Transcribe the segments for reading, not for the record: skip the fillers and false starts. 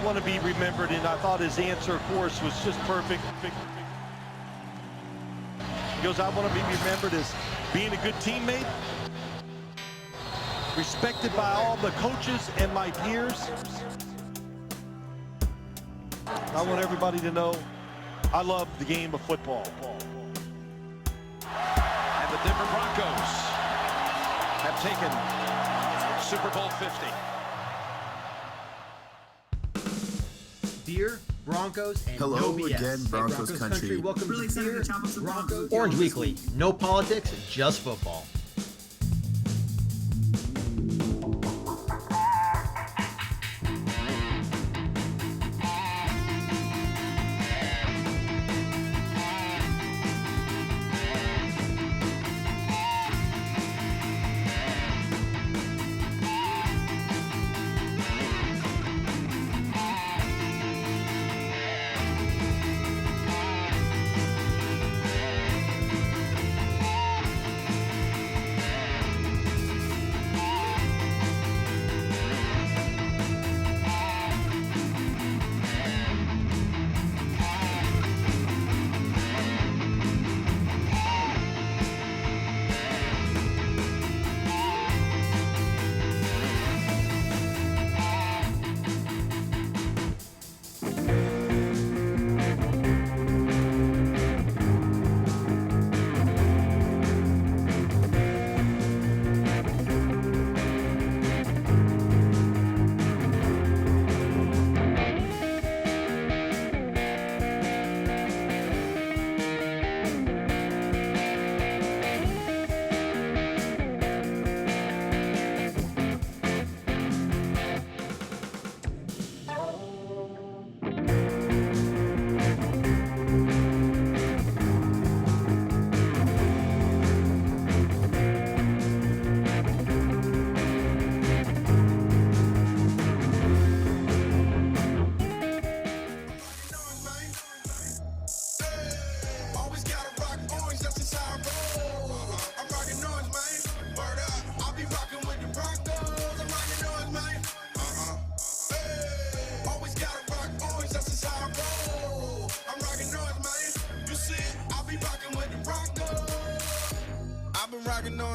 want to be remembered? And I thought his answer, of course, was just perfect. He goes, I want to be remembered as being a good teammate, respected by all the coaches and my peers. I want everybody to know I love the game of football. And the Denver Broncos have taken Super Bowl 50. Beer, Broncos, and Hello no BS. again, Broncos country. Welcome Really to excited Beer, to chop up some Broncos, Broncos. Orange Weekly. No politics, just football.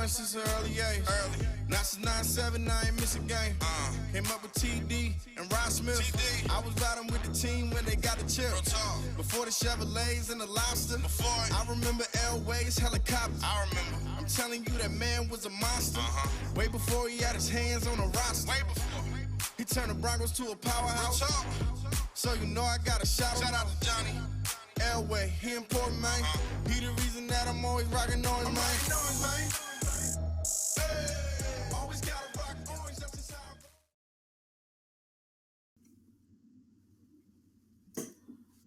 Since an early age. Not since 9-7, I ain't miss a game. Came up with TD and Rod Smith. I was riding with the team when they got the chip. Before the Chevrolets and the Lobster. I remember Elway's helicopters. I remember. I'm telling you, that man was a monster. Way before he had his hands on a roster. Way before. He turned the Broncos to a powerhouse. So you know I got a shout out to Johnny. Elway, he important, man. He the reason that I'm always rocking on his man.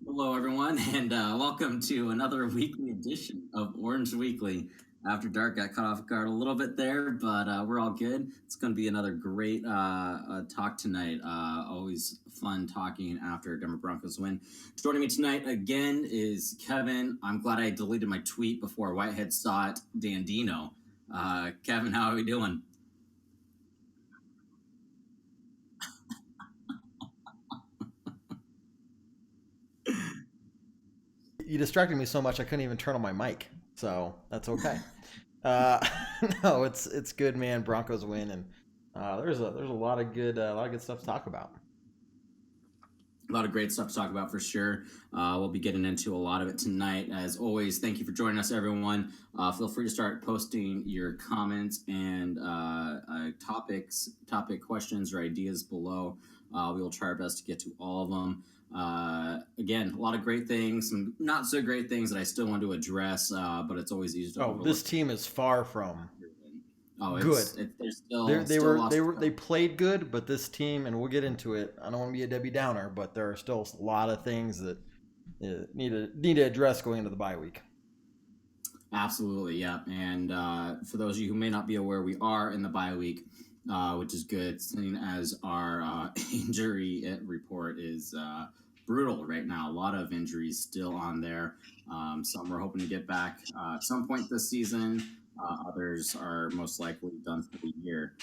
Hello, everyone, and welcome to another weekly edition of Orange Weekly. After Dark got caught off guard a little bit there, but we're all good. It's going to be another great talk tonight. Always fun talking after Denver Broncos win. Joining me tonight again is Kevin. I'm glad I deleted my tweet before Whitehead saw it. Dandino. Kevin, how are we doing? You distracted me so much I couldn't even turn on my mic, so that's okay. No, it's good, man. Broncos win, and there's a lot of good stuff to talk about. A lot of great stuff to talk about for sure. We'll be getting into a lot of it tonight. As always, thank you for joining us, everyone. Feel free to start posting your comments and topic questions or ideas below. We will try our best to get to all of them. Again, a lot of great things, some not so great things that I still want to address, but it's always easy to overlook. This team is far from good. They played good, but this team, and we'll get into it. I don't want to be a Debbie Downer, but there are still a lot of things that need to address going into the bye week. Absolutely, yeah. And for those of you who may not be aware, we are in the bye week, which is good, seeing as our injury report is brutal right now. A lot of injuries still on there. Some we're hoping to get back at some point this season. Others are most likely done for the year.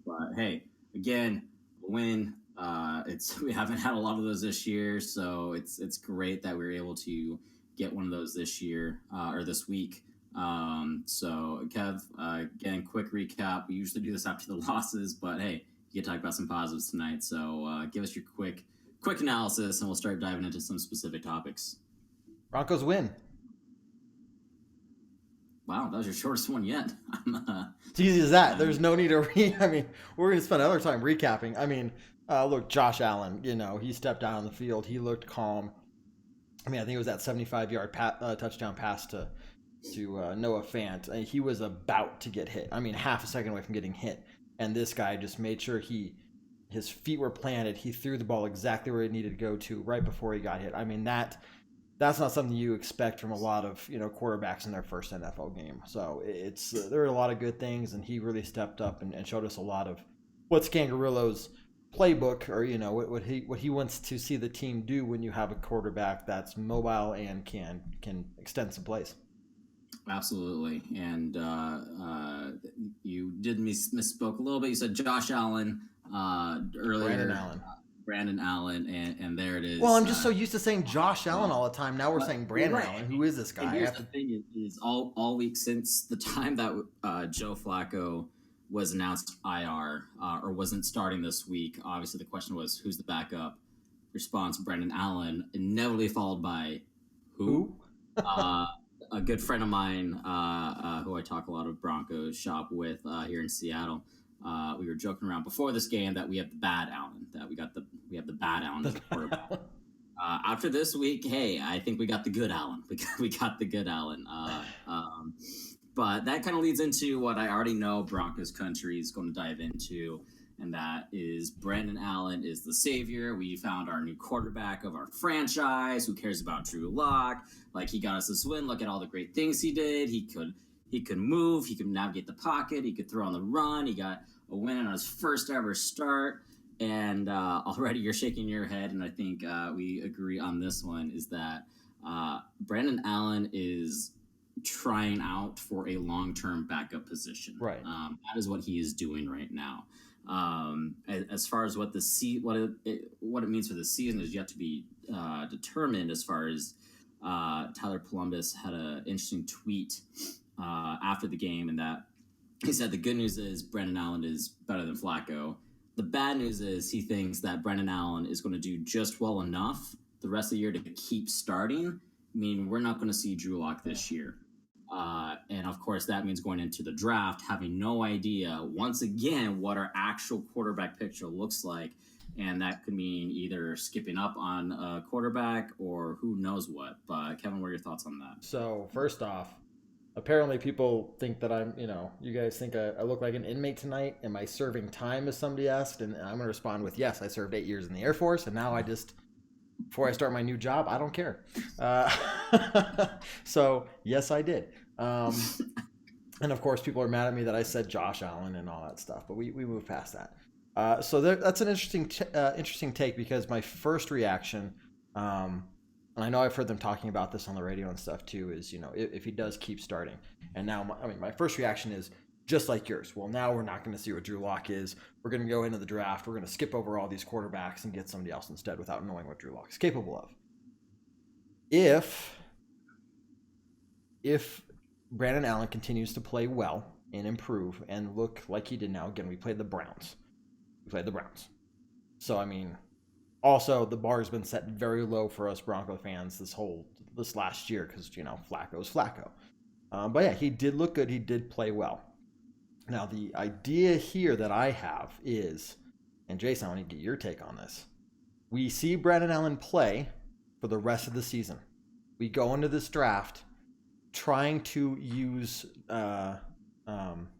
But hey, again, the win we haven't had a lot of those this year, so it's great that we were able to get one of those this year or this week. So Kev, again, quick recap. We usually do this after the losses, but hey, you can talk about some positives tonight. So give us your quick analysis, and we'll start diving into some specific topics. Broncos win. Wow, that was your shortest one yet. It's easy as that. There's no need to I mean, we're going to spend another time recapping. I mean, look, Josh Allen, he stepped out on the field. He looked calm. I mean, I think it was that 75-yard touchdown pass to Noah Fant. He was about to get hit. I mean, half a second away from getting hit. And this guy just made sure his feet were planted. He threw the ball exactly where it needed to go to right before he got hit. I mean, that's not something you expect from a lot of quarterbacks in their first NFL game. So it's there are a lot of good things, and he really stepped up and showed us a lot of what's Scangarillo's playbook, or what he wants to see the team do when you have a quarterback that's mobile and can extend some plays. Absolutely. And you did misspoke a little bit. You said Josh Allen earlier. Brandon Allen, and there it is. Well, I'm just so used to saying Josh Allen all the time. Now we're saying Brandon Allen. Who is this guy? And here's the thing is all week since the time that Joe Flacco was announced IR or wasn't starting this week, obviously the question was, who's the backup? Response, Brandon Allen, inevitably followed by who? A good friend of mine who I talk a lot of Broncos shop with here in Seattle. We were joking around before this game that we have the bad Allen, that we have the bad Allen as a quarterback. After this week, hey, I think we got the good Allen. We got the good Allen. But that kind of leads into what I already know Broncos country is going to dive into, and that is Brandon Allen is the savior. We found our new quarterback of our franchise. Who cares about Drew Lock? Like, he got us this win. Look at all the great things he did. He could move. He could navigate the pocket. He could throw on the run. He got a win on his first ever start. And already you're shaking your head, and I think we agree on this one, is that Brandon Allen is trying out for a long-term backup position. Right. That is what he is doing right now. As far as what it means for the season is yet to be determined. As far as Tyler Columbus had an interesting tweet after the game, and that he said the good news is Brandon Allen is better than Flacco. The bad news is he thinks that Brandon Allen is going to do just well enough the rest of the year to keep starting. I mean, we're not going to see Drew Lock this year. And of course, that means going into the draft, having no idea, once again, what our actual quarterback picture looks like. And that could mean either skipping up on a quarterback or who knows what. But Kevin, what are your thoughts on that? So first off, apparently people think that I'm, you guys think I look like an inmate tonight. Am I serving time, as somebody asked? And I'm going to respond with, yes, I served 8 years in the Air Force. And now before I start my new job, I don't care. So yes, I did. And of course, people are mad at me that I said Josh Allen and all that stuff, but we moved past that. So that's an interesting take, because my first reaction, and I know I've heard them talking about this on the radio and stuff too, is, if he does keep starting. And now, my first reaction is just like yours. Well, now we're not going to see what Drew Lock is. We're going to go into the draft. We're going to skip over all these quarterbacks and get somebody else instead without knowing what Drew Lock is capable of. If Brandon Allen continues to play well and improve and look like he did now, again, we played the Browns. So, also the bar has been set very low for us Bronco fans this last year, because, Flacco's Flacco. But yeah, he did look good. He did play well. Now, the idea here that I have is, and Jason, I want to get your take on this. We see Brandon Allen play for the rest of the season. We go into this draft trying to use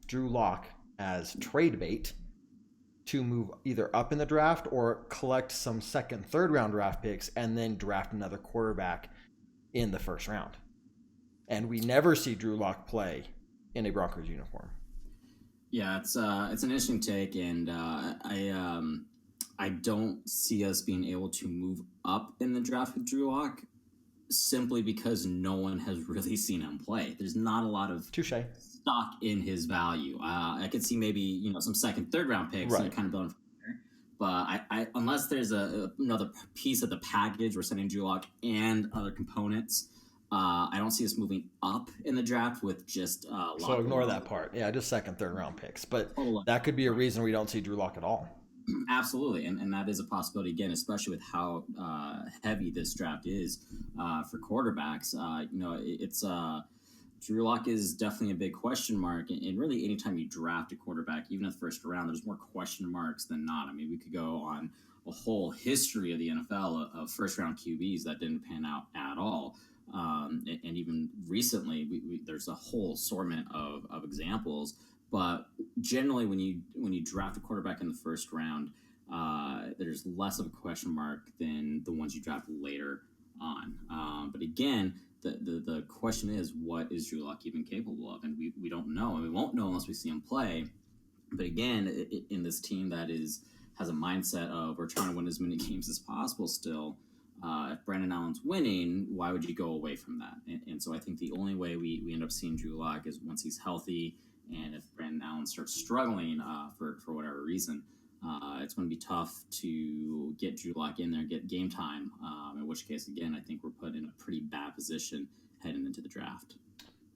Drew Lock as trade bait to move either up in the draft or collect some second, third round draft picks and then draft another quarterback in the first round. And we never see Drew Lock play in a Broncos uniform. Yeah, it's an interesting take, and I don't see us being able to move up in the draft with Drew Lock, simply because no one has really seen him play. There's not a lot of stock in his value. I could see maybe some second, third round picks, right, and kind of building from there. But I unless there's another piece of the package, we're sending Drew Lock and other components. I don't see us moving up in the draft with just so ignore that part. Yeah, just second, third round picks. But that could be a reason we don't see Drew Lock at all. Absolutely, and that is a possibility again, especially with how heavy this draft is for quarterbacks. It's Drew Lock is definitely a big question mark, and really anytime you draft a quarterback, even in the first round, there's more question marks than not. I mean, we could go on a whole history of the NFL of first round QBs that didn't pan out at all. And even recently, there's a whole assortment of examples. But generally, when you draft a quarterback in the first round, there's less of a question mark than the ones you draft later on. But again, the question is, what is Drew Lock even capable of? And we don't know, and we won't know unless we see him play. But again, in this team that has a mindset of we're trying to win as many games as possible still. If Brandon Allen's winning, why would you go away from that? And so I think the only way we end up seeing Drew Lock is once he's healthy, and if Brandon Allen starts struggling for whatever reason, it's going to be tough to get Drew Lock in there and get game time, in which case, again, I think we're put in a pretty bad position heading into the draft.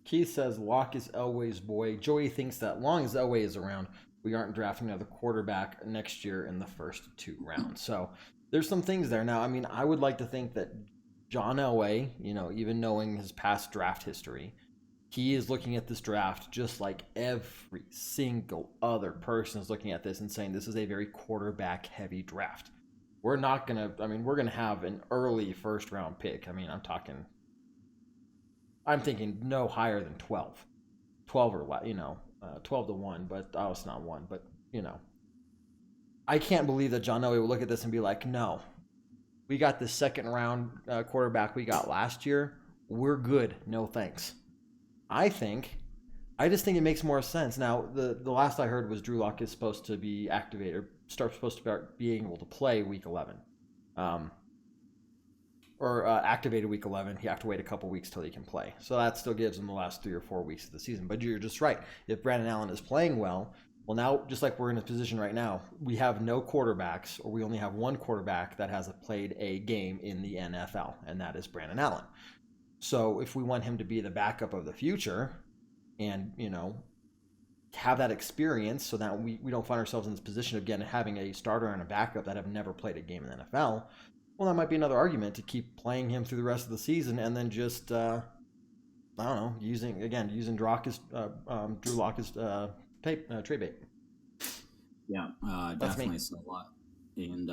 Keith says Lock is Elway's boy. Joey thinks that long as Elway is around, we aren't drafting another quarterback next year in the first 2 rounds. So there's some things there. Now, I mean, I would like to think that John Elway, even knowing his past draft history, he is looking at this draft just like every single other person is looking at this and saying this is a very quarterback-heavy draft. We're going to have an early first-round pick. I mean, I'm thinking no higher than 12. 12 or less, 12 to 1, but it's not 1, but, I can't believe that John Elway will look at this and be like, no, we got the second-round quarterback we got last year. We're good. No thanks. I just think it makes more sense. Now, the last I heard was Drew Lock is supposed to be activated, supposed to start being able to play week 11. Activated week 11. He have to wait a couple weeks till he can play. So that still gives him the last 3 or 4 weeks of the season. But you're just right. If Brandon Allen is playing well, now, just like we're in a position right now, we have no quarterbacks, or we only have one quarterback that has played a game in the NFL, and that is Brandon Allen. So if we want him to be the backup of the future and, have that experience so that we don't find ourselves in this position of, again, having a starter and a backup that have never played a game in the NFL, well, that might be another argument to keep playing him through the rest of the season and then just, using Drew Lock as trade bait. Yeah, definitely saw a lot. And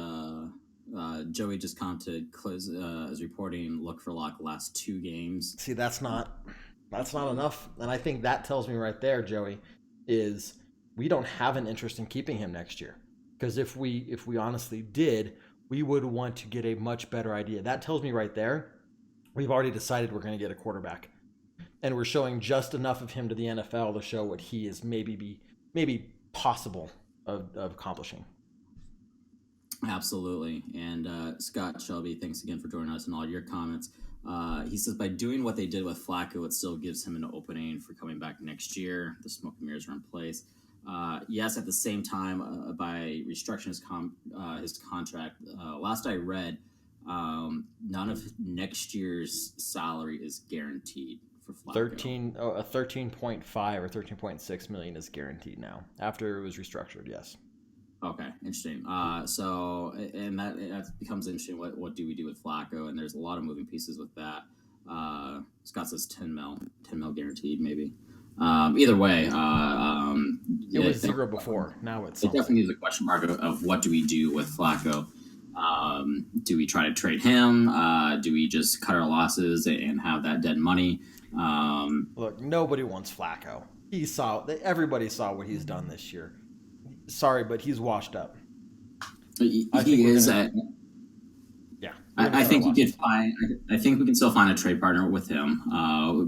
Joey just commented, is reporting look for Lock last 2 games. See, that's not enough. And I think that tells me right there, Joey, is we don't have an interest in keeping him next year. Because if we honestly did, we would want to get a much better idea. That tells me right there, we've already decided we're going to get a quarterback. And we're showing just enough of him to the NFL to show what he is maybe possible of accomplishing. Absolutely. And Scott Shelby, thanks again for joining us and all your comments. He says, by doing what they did with Flacco, it still gives him an opening for coming back next year. The smoke and mirrors are in place. Yes, at the same time, by restructuring his contract, last I read, none of next year's salary is guaranteed for Flacco. 13.5 or 13.6 million is guaranteed now after it was restructured. Yes. Okay, interesting. And that becomes interesting. What do we do with Flacco? And there's a lot of moving pieces with that. Scott says 10 mil guaranteed, maybe. Either way, it was 0 before. Now it's something. It definitely is a question mark of what do we do with Flacco. Do we try to trade him? Do we just cut our losses and have that dead money? Look, nobody wants Flacco. Everybody saw what he's done this year. Sorry, but he's washed up. I think we can still find a trade partner with him.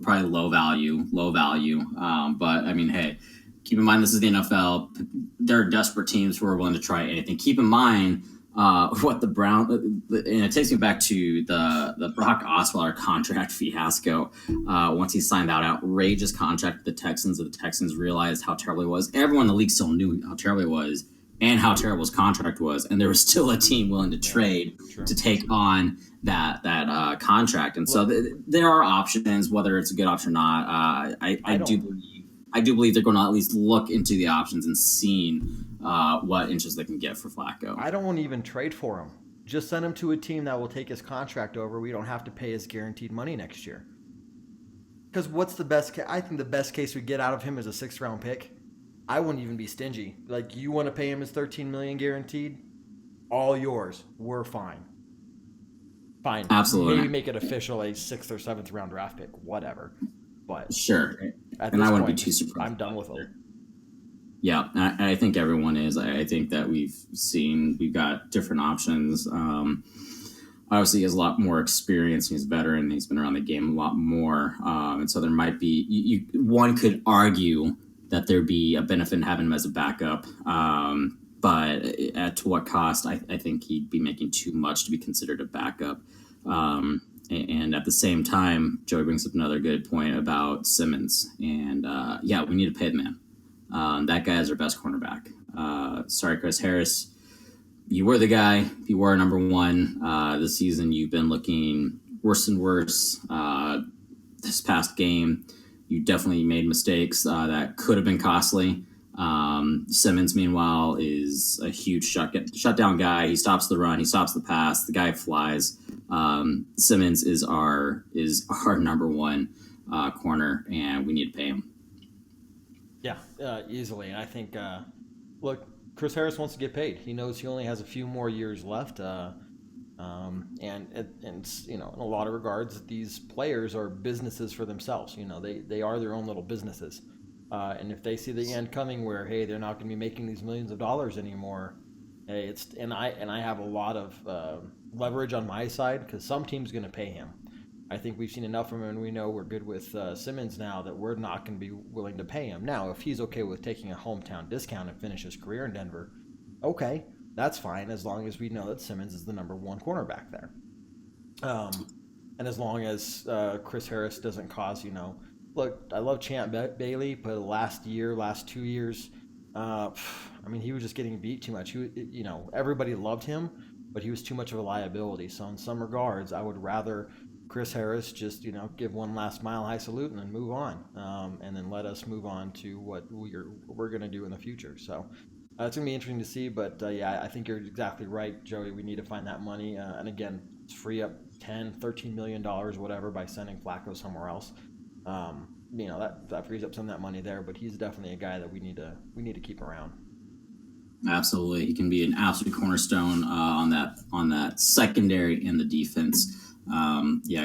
Probably low value. But I mean, hey, keep in mind this is the NFL. There are desperate teams who are willing to try anything. Keep in mind what the Browns, and it takes me back to the Brock Osweiler contract fiasco. Once he signed that outrageous contract with the Texans realized how terrible it was. Everyone in the league still knew how terrible it was. and how terrible his contract was, and there was still a team willing to trade to take on that contract. And so there are options, whether it's a good option or not. I do believe they're going to at least look into the options and seeing what interest they can get for Flacco. I don't want to even trade for him. Just send him to a team that will take his contract over. We don't have to pay his guaranteed money next year. Because what's the best? I think the best case we get out of him is a 6th round pick. I wouldn't even be stingy. Like, you want to pay him his $13 million guaranteed? All yours. We're fine. Fine. Absolutely. Maybe make it official a 6th or 7th round draft pick, whatever. But sure. And I wouldn't be too surprised. I'm done with him. Yeah, I think everyone is. I think that we've got different options. Obviously, he has a lot more experience. He's a veteran. He's been around the game a lot more. And so there might be, one could argue that there'd be a benefit in having him as a backup. But to what cost? I think he'd be making too much to be considered a backup. And at the same time, Joey brings up another good point about Simmons. And we need to pay the man. That guy is our best cornerback. Sorry, Chris Harris. You were the guy. You were number one. This season, you've been looking worse and worse. This past game, you definitely made mistakes that could have been costly. Simmons, meanwhile, is a huge shutdown guy. He stops the run. He stops the pass. The guy flies. Simmons is our number one corner, and we need to pay him. Yeah, easily. And I think, look, Chris Harris wants to get paid. He knows he only has a few more years left. And in a lot of regards, these players are businesses for themselves. They are their own little businesses. And if they see the end coming where, hey, they're not going to be making these millions of dollars anymore, hey, I have a lot of leverage on my side because some team's going to pay him. I think we've seen enough from him, and we know we're good with Simmons now that we're not going to be willing to pay him. Now, if he's okay with taking a hometown discount and finish his career in Denver, okay, that's fine, as long as we know that Simmons is the number one cornerback there. And as long as Chris Harris doesn't cause, look, I love Champ Bailey, but last 2 years, he was just getting beat too much. Everybody loved him, but he was too much of a liability. So in some regards, I would rather Chris Harris just, give one last mile high salute and then move on, and then let us move on to what we're going to do in the future. So it's going to be interesting to see, but I think you're exactly right, Joey. We need to find that money, and again, free up $10-13 million, whatever, by sending Flacco somewhere else. That frees up some of that money there, but he's definitely a guy that we need to keep around. Absolutely, he can be an absolute cornerstone on that secondary in the defense.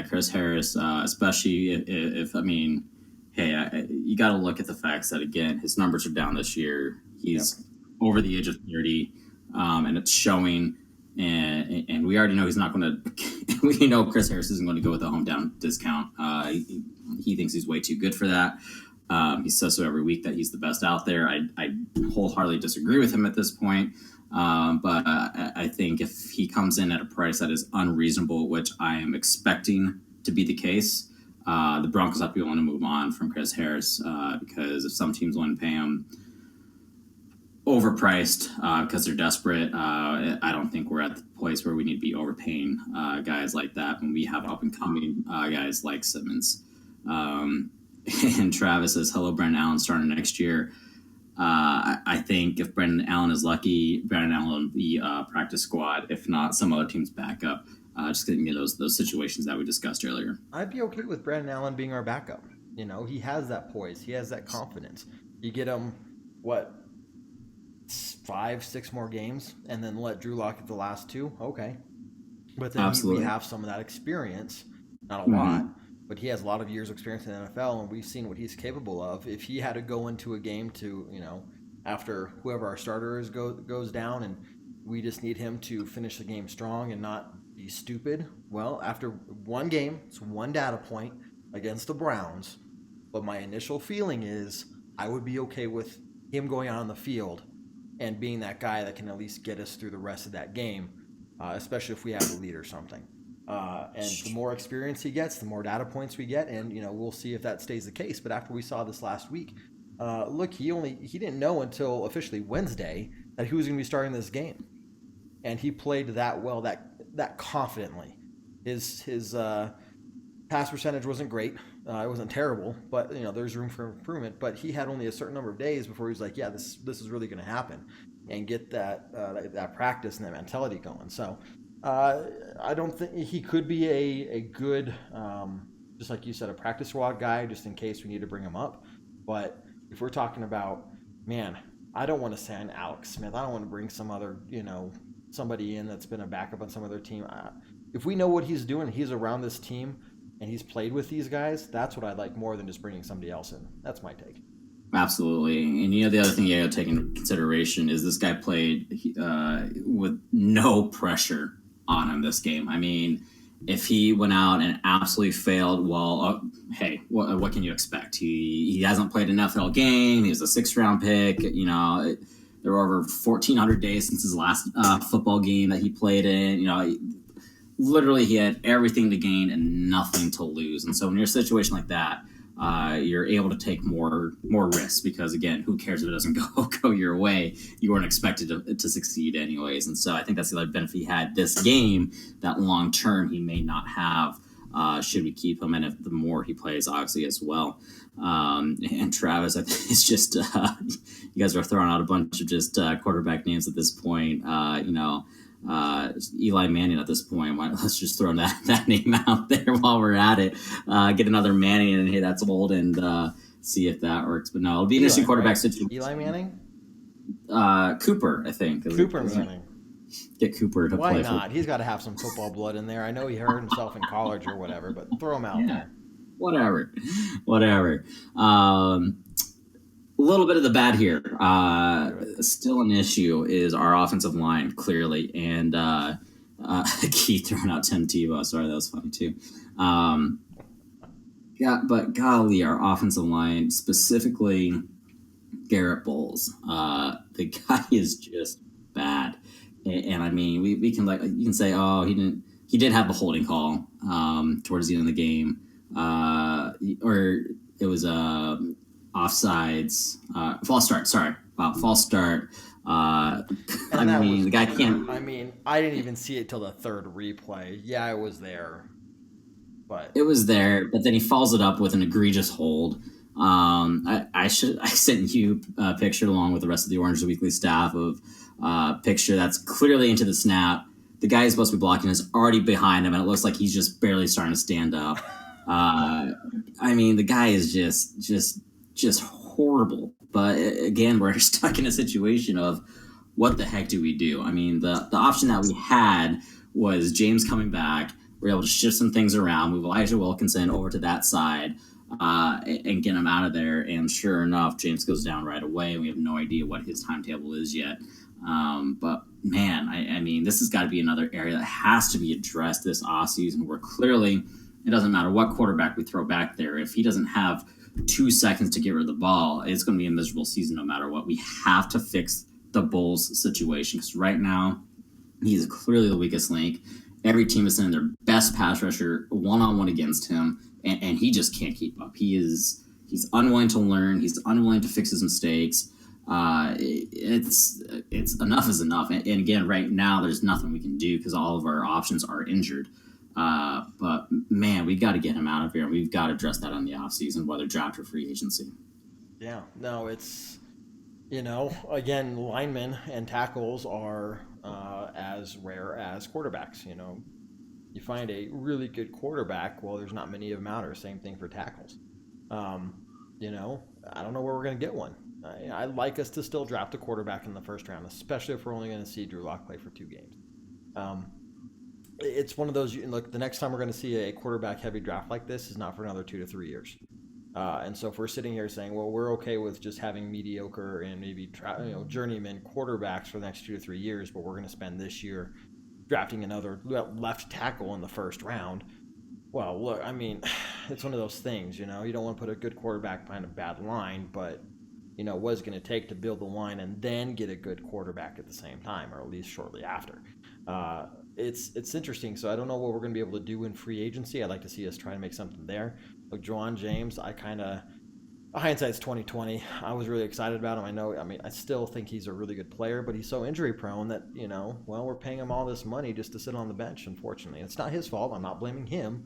Chris Harris, especially if you got to look at the facts that, again, his numbers are down this year. He's over the age of 30, and it's showing. And we already know he's not going to. We know Chris Harris isn't going to go with a hometown discount. He thinks he's way too good for that. He says so every week that he's the best out there. I wholeheartedly disagree with him at this point. But I think if he comes in at a price that is unreasonable, which I am expecting to be the case, the Broncos have to be willing to move on from Chris Harris because if some teams want to pay him overpriced because they're desperate, I don't think we're at the place where we need to be overpaying guys like that when we have up-and-coming guys like Simmons. And Travis says, hello, Brandon Allen starting next year. I think if Brandon Allen is lucky, Brandon Allen will be practice squad. If not, some other team's backup. Just getting into those situations that we discussed earlier. I'd be okay with Brandon Allen being our backup. He has that poise. He has that confidence. You get him, 5-6 more games, and then let Drew Lock at the last 2. Okay. But then we have some of that experience. Not a lot. But he has a lot of years of experience in the NFL, and we've seen what he's capable of. If he had to go into a game to, after whoever our starter is goes down, and we just need him to finish the game strong and not be stupid, well, after one game, it's one data point against the Browns. But my initial feeling is I would be okay with him going out on the field and being that guy that can at least get us through the rest of that game, especially if we have a lead or something. And the more experience he gets, the more data points we get, and we'll see if that stays the case. But after we saw this last week, look, he didn't know until officially Wednesday that he was going to be starting this game, and he played that well, that confidently. His pass percentage wasn't great. It wasn't terrible, but there's room for improvement. But he had only a certain number of days before he was like, yeah, this is really going to happen, and get that practice and that mentality going. So I don't think he could be a good, just like you said, a practice squad guy, just in case we need to bring him up. But if we're talking about, man, I don't want to sign Alex Smith. I don't want to bring some other, somebody in that's been a backup on some other team. If we know what he's doing, he's around this team, and he's played with these guys, that's what I'd like more than just bringing somebody else in. That's my take. Absolutely. And the other thing you got to take into consideration is this guy played with no pressure on him this game. I mean, if he went out and absolutely failed, well, hey, what can you expect? He hasn't played an NFL game. He was a 6th-round pick. There were over 1,400 days since his last football game that he played in. Literally, he had everything to gain and nothing to lose. And so when you're in a situation like that, you're able to take more risks because, again, who cares if it doesn't go your way? You weren't expected to succeed anyways. And so I think that's the other benefit he had this game that long term he may not have should we keep him, and if the more he plays, obviously, as well. And Travis, I think it's just you guys are throwing out a bunch of just quarterback names at this point. Eli Manning at this point. Let's just throw that name out there while we're at it. Get another Manning and hey, that's old, and see if that works. But no, it'll be an interesting quarterback situation. Eli Manning? Cooper, I think. Cooper Manning. Get Cooper to play. Why not? He's got to have some football blood in there. I know he hurt himself in college or whatever, but throw him out there. Whatever. A little bit of the bad here. Still an issue is our offensive line, clearly. And Keith throwing out Tim Tebow. Sorry, that was funny too. But golly, our offensive line, specifically Garrett Bowles, the guy is just bad. And I mean, we can you can say, oh, he did have a holding call towards the end of the game, or it was offsides, false start. Sorry, false start. I mean, the guy can't. I mean, I didn't even see it till the third replay. Yeah, I was there, but it was there. But then he follows it up with an egregious hold. I sent you a picture along with the rest of the Orange Weekly staff of picture that's clearly into the snap. The guy who's supposed to be blocking is already behind him, and it looks like he's just barely starting to stand up. I mean, the guy is just horrible. But again, we're stuck in a situation of what the heck do we do? I mean, the option that we had was James coming back. We're able to shift some things around, move Elijah Wilkinson over to that side, and get him out of there. And sure enough, James goes down right away. We have no idea what his timetable is yet. But man, I mean, this has got to be another area that has to be addressed this offseason, where clearly it doesn't matter what quarterback we throw back there. If he doesn't have 2 seconds to get rid of the ball, it's going to be a miserable season no matter what. We have to fix the Bulls situation because right now he's clearly the weakest link. Every team is sending their best pass rusher one-on-one against him, and he just can't keep up. He's unwilling to learn. He's unwilling to fix his mistakes. It's enough is enough. And again, right now there's nothing we can do because all of our options are injured. But man, we got to get him out of here. We've got to address that on the offseason, whether draft or free agency. Yeah, no, it's, again, linemen and tackles are as rare as quarterbacks. You find a really good quarterback, well, there's not many of them out there. Same thing for tackles. I don't know where we're going to get one. I'd like us to still draft a quarterback in the first round, especially if we're only going to see Drew Lock play for 2 games. It's one of those, look, the next time we're going to see a quarterback-heavy draft like this is not for another 2 to 3 years. And so if we're sitting here saying, well, we're okay with just having mediocre and maybe journeyman quarterbacks for the next 2 to 3 years, but we're going to spend this year drafting another left tackle in the first round. Well, look, I mean, it's one of those things, you don't want to put a good quarterback behind a bad line, but what it's going to take to build the line and then get a good quarterback at the same time, or at least shortly after. It's interesting. So I don't know what we're going to be able to do in free agency. I'd like to see us try to make something there. Like Juwan James, I kind of hindsight's 2020. I was really excited about him. I still think he's a really good player, but he's so injury prone that, we're paying him all this money just to sit on the bench, unfortunately. It's not his fault. I'm not blaming him,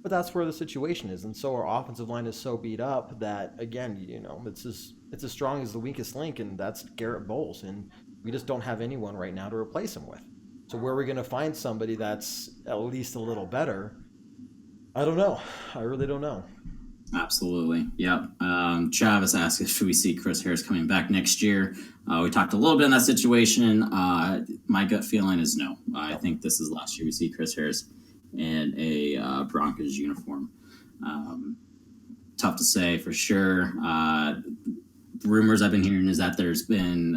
but that's where the situation is. And so our offensive line is so beat up that, again, it's as strong as the weakest link, and that's Garrett Bowles. And we just don't have anyone right now to replace him with. So where are we going to find somebody that's at least a little better? I don't know. I really don't know. Absolutely. Yep. Travis asked if we see Chris Harris coming back next year. We talked a little bit in that situation. My gut feeling is no. I think this is last year we see Chris Harris in a Broncos uniform. Tough to say for sure. Rumors I've been hearing is that there's been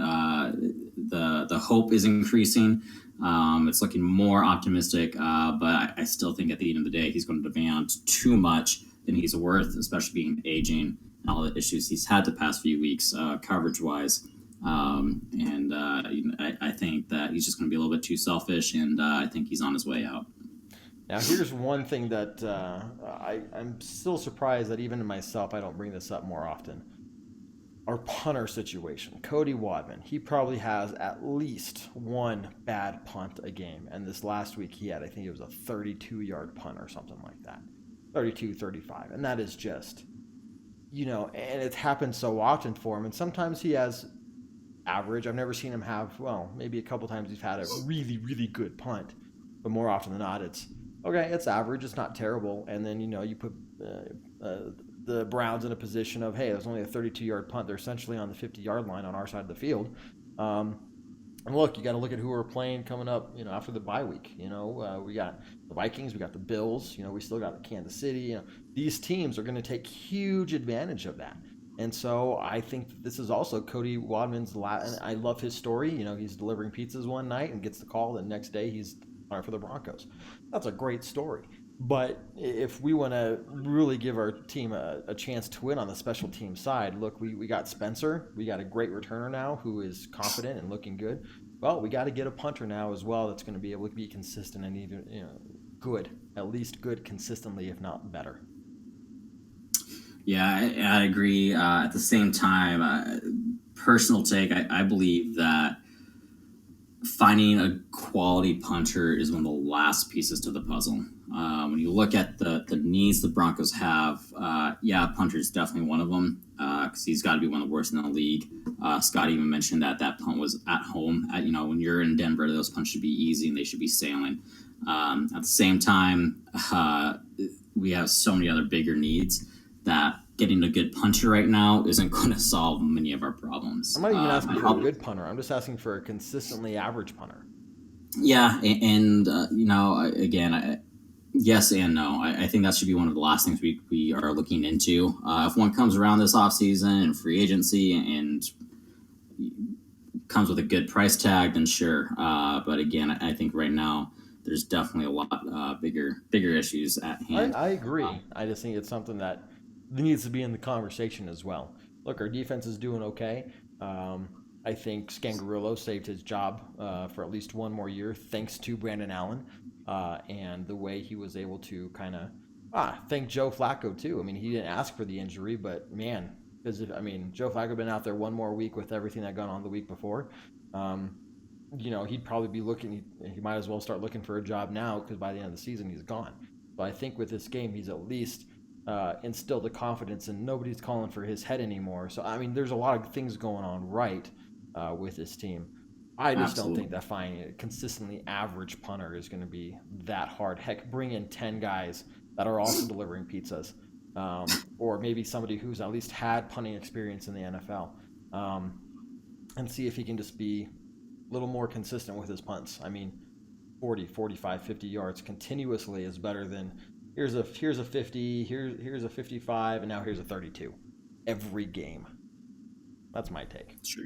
the hope is increasing. It's looking more optimistic, but I still think at the end of the day he's going to demand too much than he's worth, especially being aging and all the issues he's had the past few weeks, coverage-wise. I think that he's just going to be a little bit too selfish, and I think he's on his way out. Now, here's one thing that I'm still surprised that even in myself I don't bring this up more often. Our punter situation, Cody Wadman, he probably has at least one bad punt a game. And this last week he had, I think it was a 32-yard punt or something like that. 32, 35. And that is just, and it's happened so often for him. And sometimes he has average. I've never seen him have, maybe a couple times he's had a really, really good punt. But more often than not, it's, okay, it's average. It's not terrible. And then, you put the Browns in a position of, hey, there's only a 32-yard punt. They're essentially on the 50-yard line on our side of the field. And look, you got to look at who we're playing coming up, after the bye week. We got the Vikings, we got the Bills, we still got Kansas City. These teams are going to take huge advantage of that. And so I think that this is also Cody Wadman's and I love his story. He's delivering pizzas one night and gets the call. The next day he's playing for the Broncos. That's a great story. But if we want to really give our team a chance to win on the special team side, look, we got Spencer. We got a great returner now who is confident and looking good. Well, we got to get a punter now as well that's going to be able to be consistent and even good, at least good consistently, if not better. Yeah, I agree. At the same time, personal take, I believe that finding a quality punter is one of the last pieces to the puzzle. When you look at the needs the Broncos have, punter is definitely one of them because he's got to be one of the worst in the league. Scott even mentioned that punt was at home. When you're in Denver, those punts should be easy and they should be sailing. At the same time, we have so many other bigger needs that getting a good punter right now isn't going to solve many of our problems. I'm not even asking for a good punter. I'm just asking for a consistently average punter. Yeah, and again, yes and no. I think that should be one of the last things we are looking into. If one comes around this offseason and free agency and comes with a good price tag, then sure. But again, I think right now there's definitely a lot bigger issues at hand. I agree. I just think it's something that needs to be in the conversation as well. Look, our defense is doing okay. I think Scangarillo saved his job for at least one more year thanks to Brandon Allen and the way he was able to kind of thank Joe Flacco too. I mean, he didn't ask for the injury, but man, because Joe Flacco been out there one more week with everything that gone on the week before. He'd probably be looking. He might as well start looking for a job now because by the end of the season he's gone. But I think with this game he's at least instilled the confidence, and nobody's calling for his head anymore. So there's a lot of things going on right with this team. I just don't think that finding a consistently average punter is going to be that hard. Heck, bring in 10 guys that are also delivering pizzas, or maybe somebody who's at least had punting experience in the NFL, and see if he can just be a little more consistent with his punts. 40, 45, 50 yards continuously is better than here's a 50, here's a 55, and now here's a 32 every game. That's my take. Sure.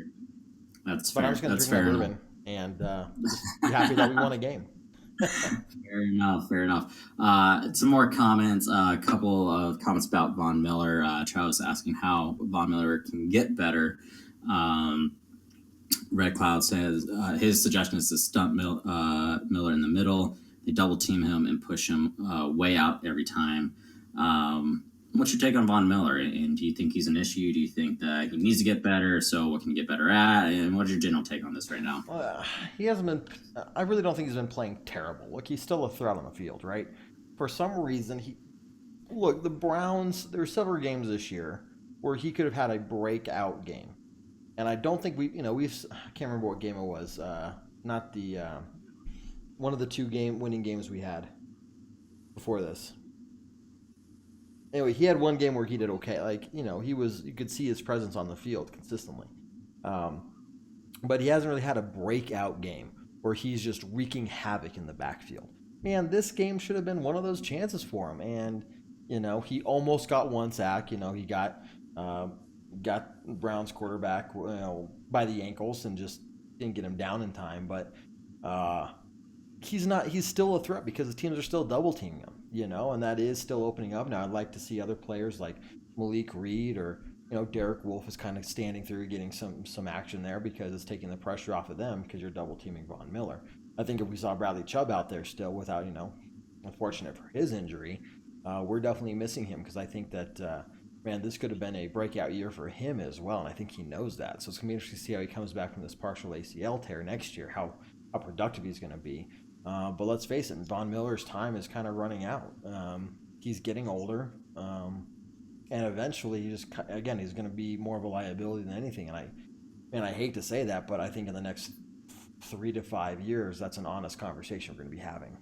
That's fair. But I'm just going to drink my bourbon and be happy that we won a game. Fair enough. Some more comments. A couple of comments about Von Miller. Travis asking how Von Miller can get better. Red Cloud says his suggestion is to stunt Miller in the middle. They double team him and push him way out every time. What's your take on Von Miller? And do you think he's an issue? Do you think that he needs to get better? So what can he get better at? And what's your general take on this right now? He hasn't been. I really don't think he's been playing terrible. Look, he's still a threat on the field, right? For some reason, the Browns. There were several games this year where he could have had a breakout game, and I don't think I can't remember what game it was. Not the one of the 2 winning games we had before this. Anyway, he had one game where he did okay. You could see his presence on the field consistently. But he hasn't really had a breakout game where he's just wreaking havoc in the backfield. Man, this game should have been one of those chances for him. And, he almost got 1 sack. He got Brown's quarterback, by the ankles and just didn't get him down in time. But he's still a threat because the teams are still double teaming him, and that is still opening up. Now I'd like to see other players like Malik Reed or, Derek Wolfe is kind of standing through, getting some action there because it's taking the pressure off of them because you're double teaming Von Miller. I think if we saw Bradley Chubb out there still without, unfortunate for his injury, we're definitely missing him because I think that, this could have been a breakout year for him as well, and I think he knows that. So it's going to be interesting to see how he comes back from this partial ACL tear next year, how productive he's going to be. But let's face it, Von Miller's time is kind of running out. He's getting older, and eventually he's going to be more of a liability than anything. And I hate to say that, but I think in the next 3 to 5 years, that's an honest conversation we're going to be having.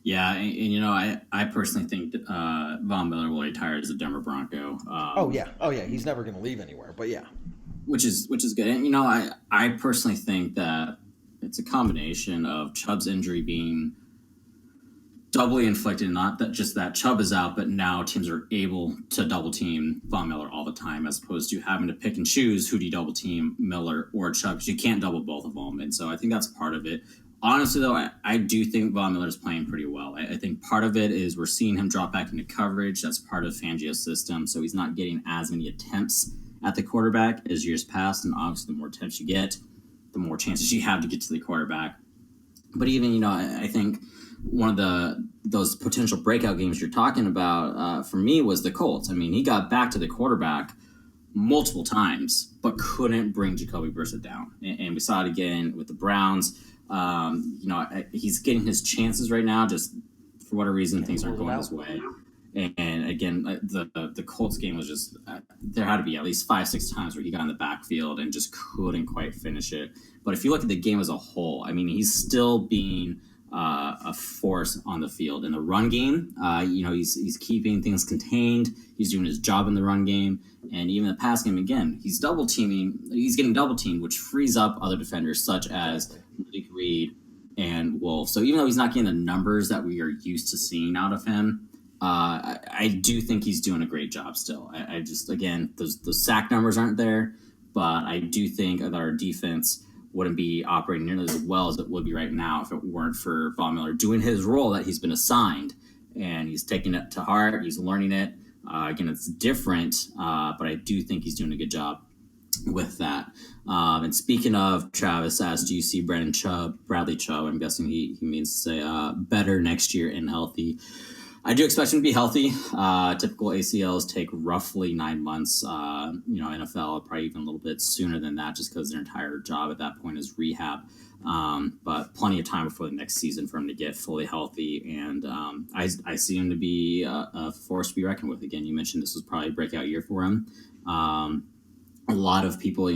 Yeah, and I personally think that Von Miller will retire as a Denver Bronco. Oh yeah, he's never going to leave anywhere. But yeah, which is good. And I personally think that it's a combination of Chubb's injury being doubly inflicted, not that just that Chubb is out, but now teams are able to double team Von Miller all the time, as opposed to having to pick and choose who do you double team, Miller or Chubb, because you can't double both of them. And so I think that's part of it. Honestly, though, I do think Von Miller is playing pretty well. I think part of it is we're seeing him drop back into coverage. That's part of Fangio's system, so he's not getting as many attempts at the quarterback as years past. And obviously, the more attempts you get, the more chances you have to get to the quarterback. But even, I think one of those potential breakout games you're talking about for me was the Colts. I mean, he got back to the quarterback multiple times, but couldn't bring Jacoby Brissett down. And we saw it again with the Browns. He's getting his chances right now. Just for whatever reason, things aren't going his way. And again, the Colts game was just there had to be at least 5-6 times where he got in the backfield and just couldn't quite finish it. But if you look at the game as a whole, I mean, he's still being a force on the field in the run game. He's keeping things contained. He's doing his job in the run game, and even the pass game. Again, he's double teaming. He's getting double teamed, which frees up other defenders such as Malik Reed and Wolf. So even though he's not getting the numbers that we are used to seeing out of him, I do think he's doing a great job still. I just, again, those sack numbers aren't there, but I do think that our defense wouldn't be operating nearly as well as it would be right now if it weren't for Von Miller doing his role that he's been assigned, and he's taking it to heart. He's learning it. Again, it's different, but I do think he's doing a good job with that. And speaking of, Travis asked, do you see Bradley Chubb, I'm guessing he means to say better next year and healthy? I do expect him to be healthy. Typical ACLs take roughly 9 months. NFL probably even a little bit sooner than that, just because their entire job at that point is rehab. But plenty of time before the next season for him to get fully healthy. And I see him to be a force to be reckoned with. Again, you mentioned this was probably a breakout year for him. A lot of people,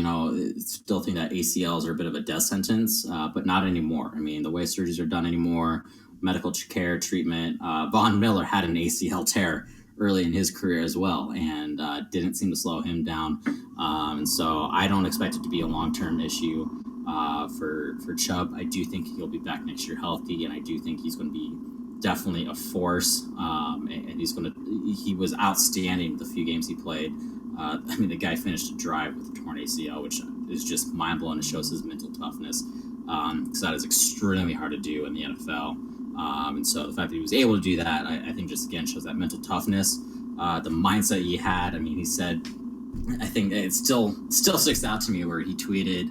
still think that ACLs are a bit of a death sentence, but not anymore. I mean, the way surgeries are done anymore, medical care, treatment. Von Miller had an ACL tear early in his career as well, and didn't seem to slow him down. And so I don't expect it to be a long-term issue for Chubb. I do think he'll be back next year healthy, and I do think he's going to be definitely a force. And he was outstanding the few games he played. The guy finished a drive with a torn ACL, which is just mind-blowing. It shows his mental toughness, because that is extremely hard to do in the NFL. And so the fact that he was able to do that, I think just again shows that mental toughness, the mindset he had. I mean, he said, I think it still sticks out to me where he tweeted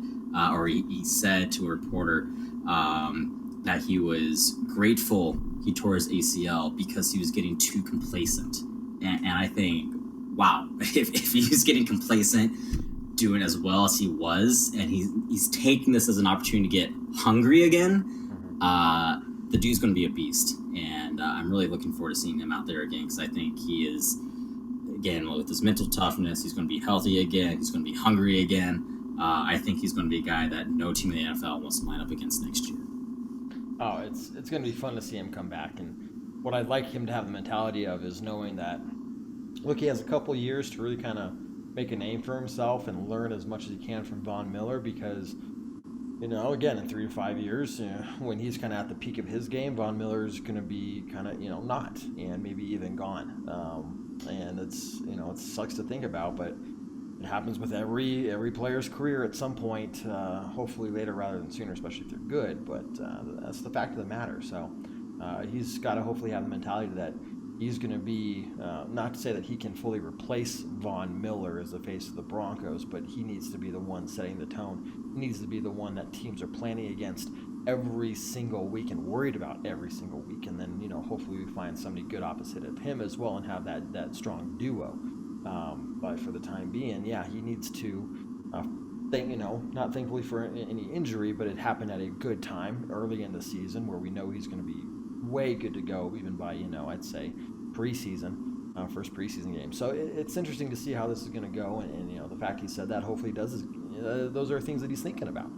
or he said to a reporter that he was grateful he tore his ACL because he was getting too complacent And I think, wow, if he's getting complacent, doing as well as he was, and he's taking this as an opportunity to get hungry again, the dude's going to be a beast. And I'm really looking forward to seeing him out there again, because I think he is, again, with his mental toughness, he's going to be healthy again. He's going to be hungry again. I think he's going to be a guy that no team in the NFL wants to line up against next year. Oh, it's going to be fun to see him come back. And what I'd like him to have the mentality of is knowing that, look, he has a couple years to really kind of make a name for himself and learn as much as he can from Von Miller, because, again, in 3 to 5 years, when he's kind of at the peak of his game, Von Miller's going to be kind of, not, and maybe even gone. And it's, it sucks to think about, but it happens with every player's career at some point, hopefully later rather than sooner, especially if they're good. But that's the fact of the matter. So he's got to hopefully have the mentality that he's going to be, not to say that he can fully replace Von Miller as the face of the Broncos, but he needs to be the one setting the tone. He needs to be the one that teams are planning against every single week and worried about every single week. And then, hopefully we find somebody good opposite of him as well and have that strong duo. But for the time being, he needs to, not thankfully for any injury, but it happened at a good time early in the season where we know he's going to be way good to go, even by, I'd say preseason, first preseason game. So it's interesting to see how this is going to go. And the fact he said that hopefully those are things that he's thinking about.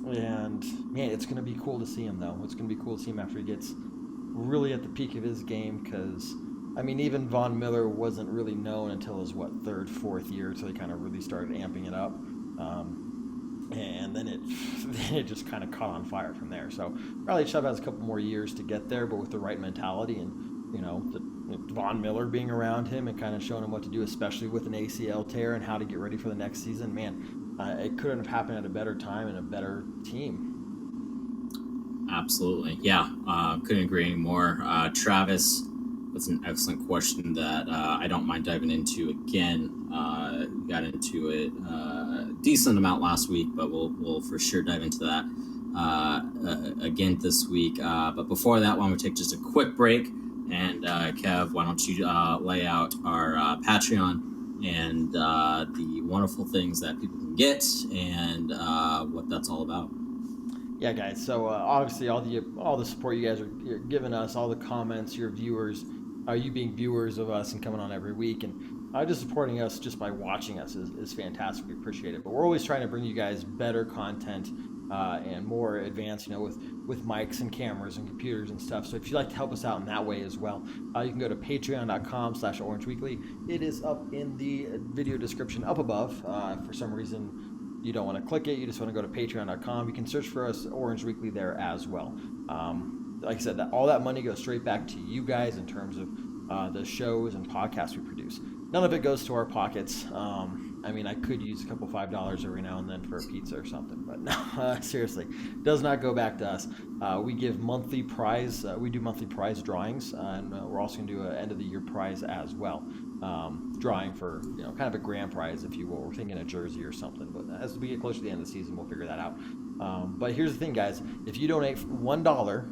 And man, it's going to be cool to see him though. It's going to be cool to see him after he gets really at the peak of his game, because even Von Miller wasn't really known until his, 3rd, 4th year, until he kind of really started amping it up. And then it just kind of caught on fire from there. So Riley Chubb has a couple more years to get there, but with the right mentality and, Von Miller being around him and kind of showing him what to do, especially with an ACL tear and how to get ready for the next season, man, it couldn't have happened at a better time and a better team. Absolutely. Yeah. Couldn't agree anymore. Travis, that's an excellent question that I don't mind diving into again. We got into it a decent amount last week, but we'll for sure dive into that again this week. But before that, why don't we take just a quick break? And Kev, why don't you lay out our Patreon and the wonderful things that people can get and what that's all about. Yeah, guys. So obviously, all the support you guys are giving us, all the comments, your viewers, you being viewers of us and coming on every week, and just supporting us just by watching us is fantastic. We appreciate it. But we're always trying to bring you guys better content and more advanced, with mics and cameras and computers and stuff. So if you'd like to help us out in that way as well, you can go to patreon.com/orangeweekly. It is up in the video description up above. For some reason, you don't want to click it. You just want to go to patreon.com. You can search for us, Orange Weekly, there as well. Like I said, all that money goes straight back to you guys in terms of the shows and podcasts we produce. None of it goes to our pockets. I could use a couple $5 every now and then for a pizza or something, but no, seriously, does not go back to us. We give monthly prize. We do monthly prize drawings, and we're also going to do an end of the year prize as well. Drawing for kind of a grand prize, if you will. We're thinking a jersey or something, but as we get closer to the end of the season, we'll figure that out. But here's the thing, guys: if you donate $1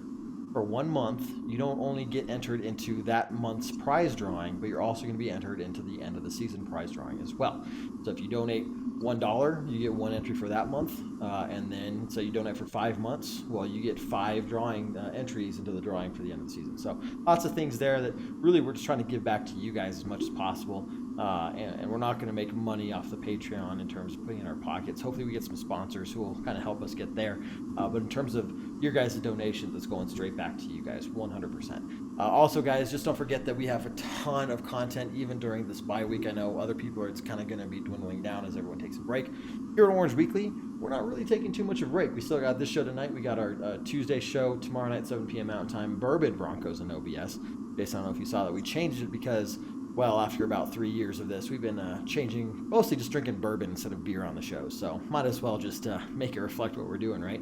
for 1 month, you don't only get entered into that month's prize drawing, but you're also going to be entered into the end of the season prize drawing as well. So if you donate $1, you get 1 entry for that month, and then say you donate for 5 months, well, you get 5 drawing entries into the drawing for the end of the season. So lots of things there that really we're just trying to give back to you guys as much as possible. And we're not going to make money off the Patreon in terms of putting in our pockets. Hopefully we get some sponsors who will kind of help us get there. But in terms of your guys' donations, it's going straight back to you guys, 100%. Also, guys, just don't forget that we have a ton of content even during this bye week. I know other people it's kind of going to be dwindling down as everyone takes a break. Here at Orange Weekly, we're not really taking too much of a break. We still got this show tonight. We got our Tuesday show tomorrow night, 7 p.m. Mountain Time, Bourbon, Broncos, and OBS. Based on, I don't know if you saw that. We changed it because, well, after about 3 years of this, we've been changing, mostly just drinking bourbon instead of beer on the show. So might as well just make it reflect what we're doing, right?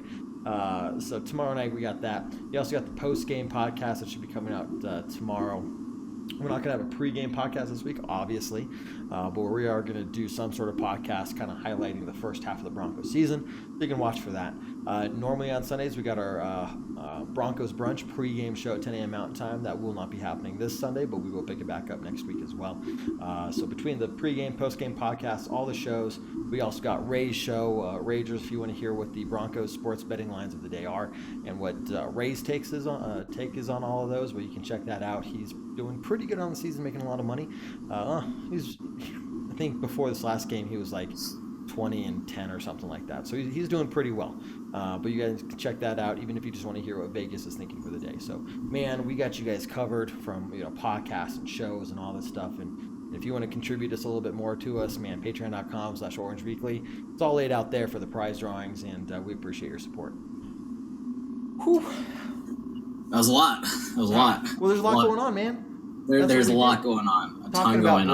So tomorrow night we got that. You also got the post-game podcast that should be coming out tomorrow. We're not going to have a pre-game podcast this week, obviously, but we are going to do some sort of podcast kind of highlighting the first half of the Broncos season. So you can watch for that. Normally on Sundays, we got our Broncos brunch pregame show at 10 a.m. Mountain Time. That will not be happening this Sunday, but we will pick it back up next week as well. So between the pregame, postgame podcasts, all the shows, we also got Ray's show. Ragers, if you want to hear what the Broncos sports betting lines of the day are and what Ray's take is on all of those, well, you can check that out. He's doing pretty good on the season, making a lot of money. I think before this last game, he was like 20-10 or something like that. So he's doing pretty well. But you guys can check that out, even if you just want to hear what Vegas is thinking for the day. So, man, we got you guys covered from podcasts and shows and all this stuff. And if you want to contribute just a little bit more to us, man, patreon.com/orangeweekly. It's all laid out there for the prize drawings, and we appreciate your support. Whew. That was a lot. Well, there's a lot going on, man. There's a lot going on. Talking about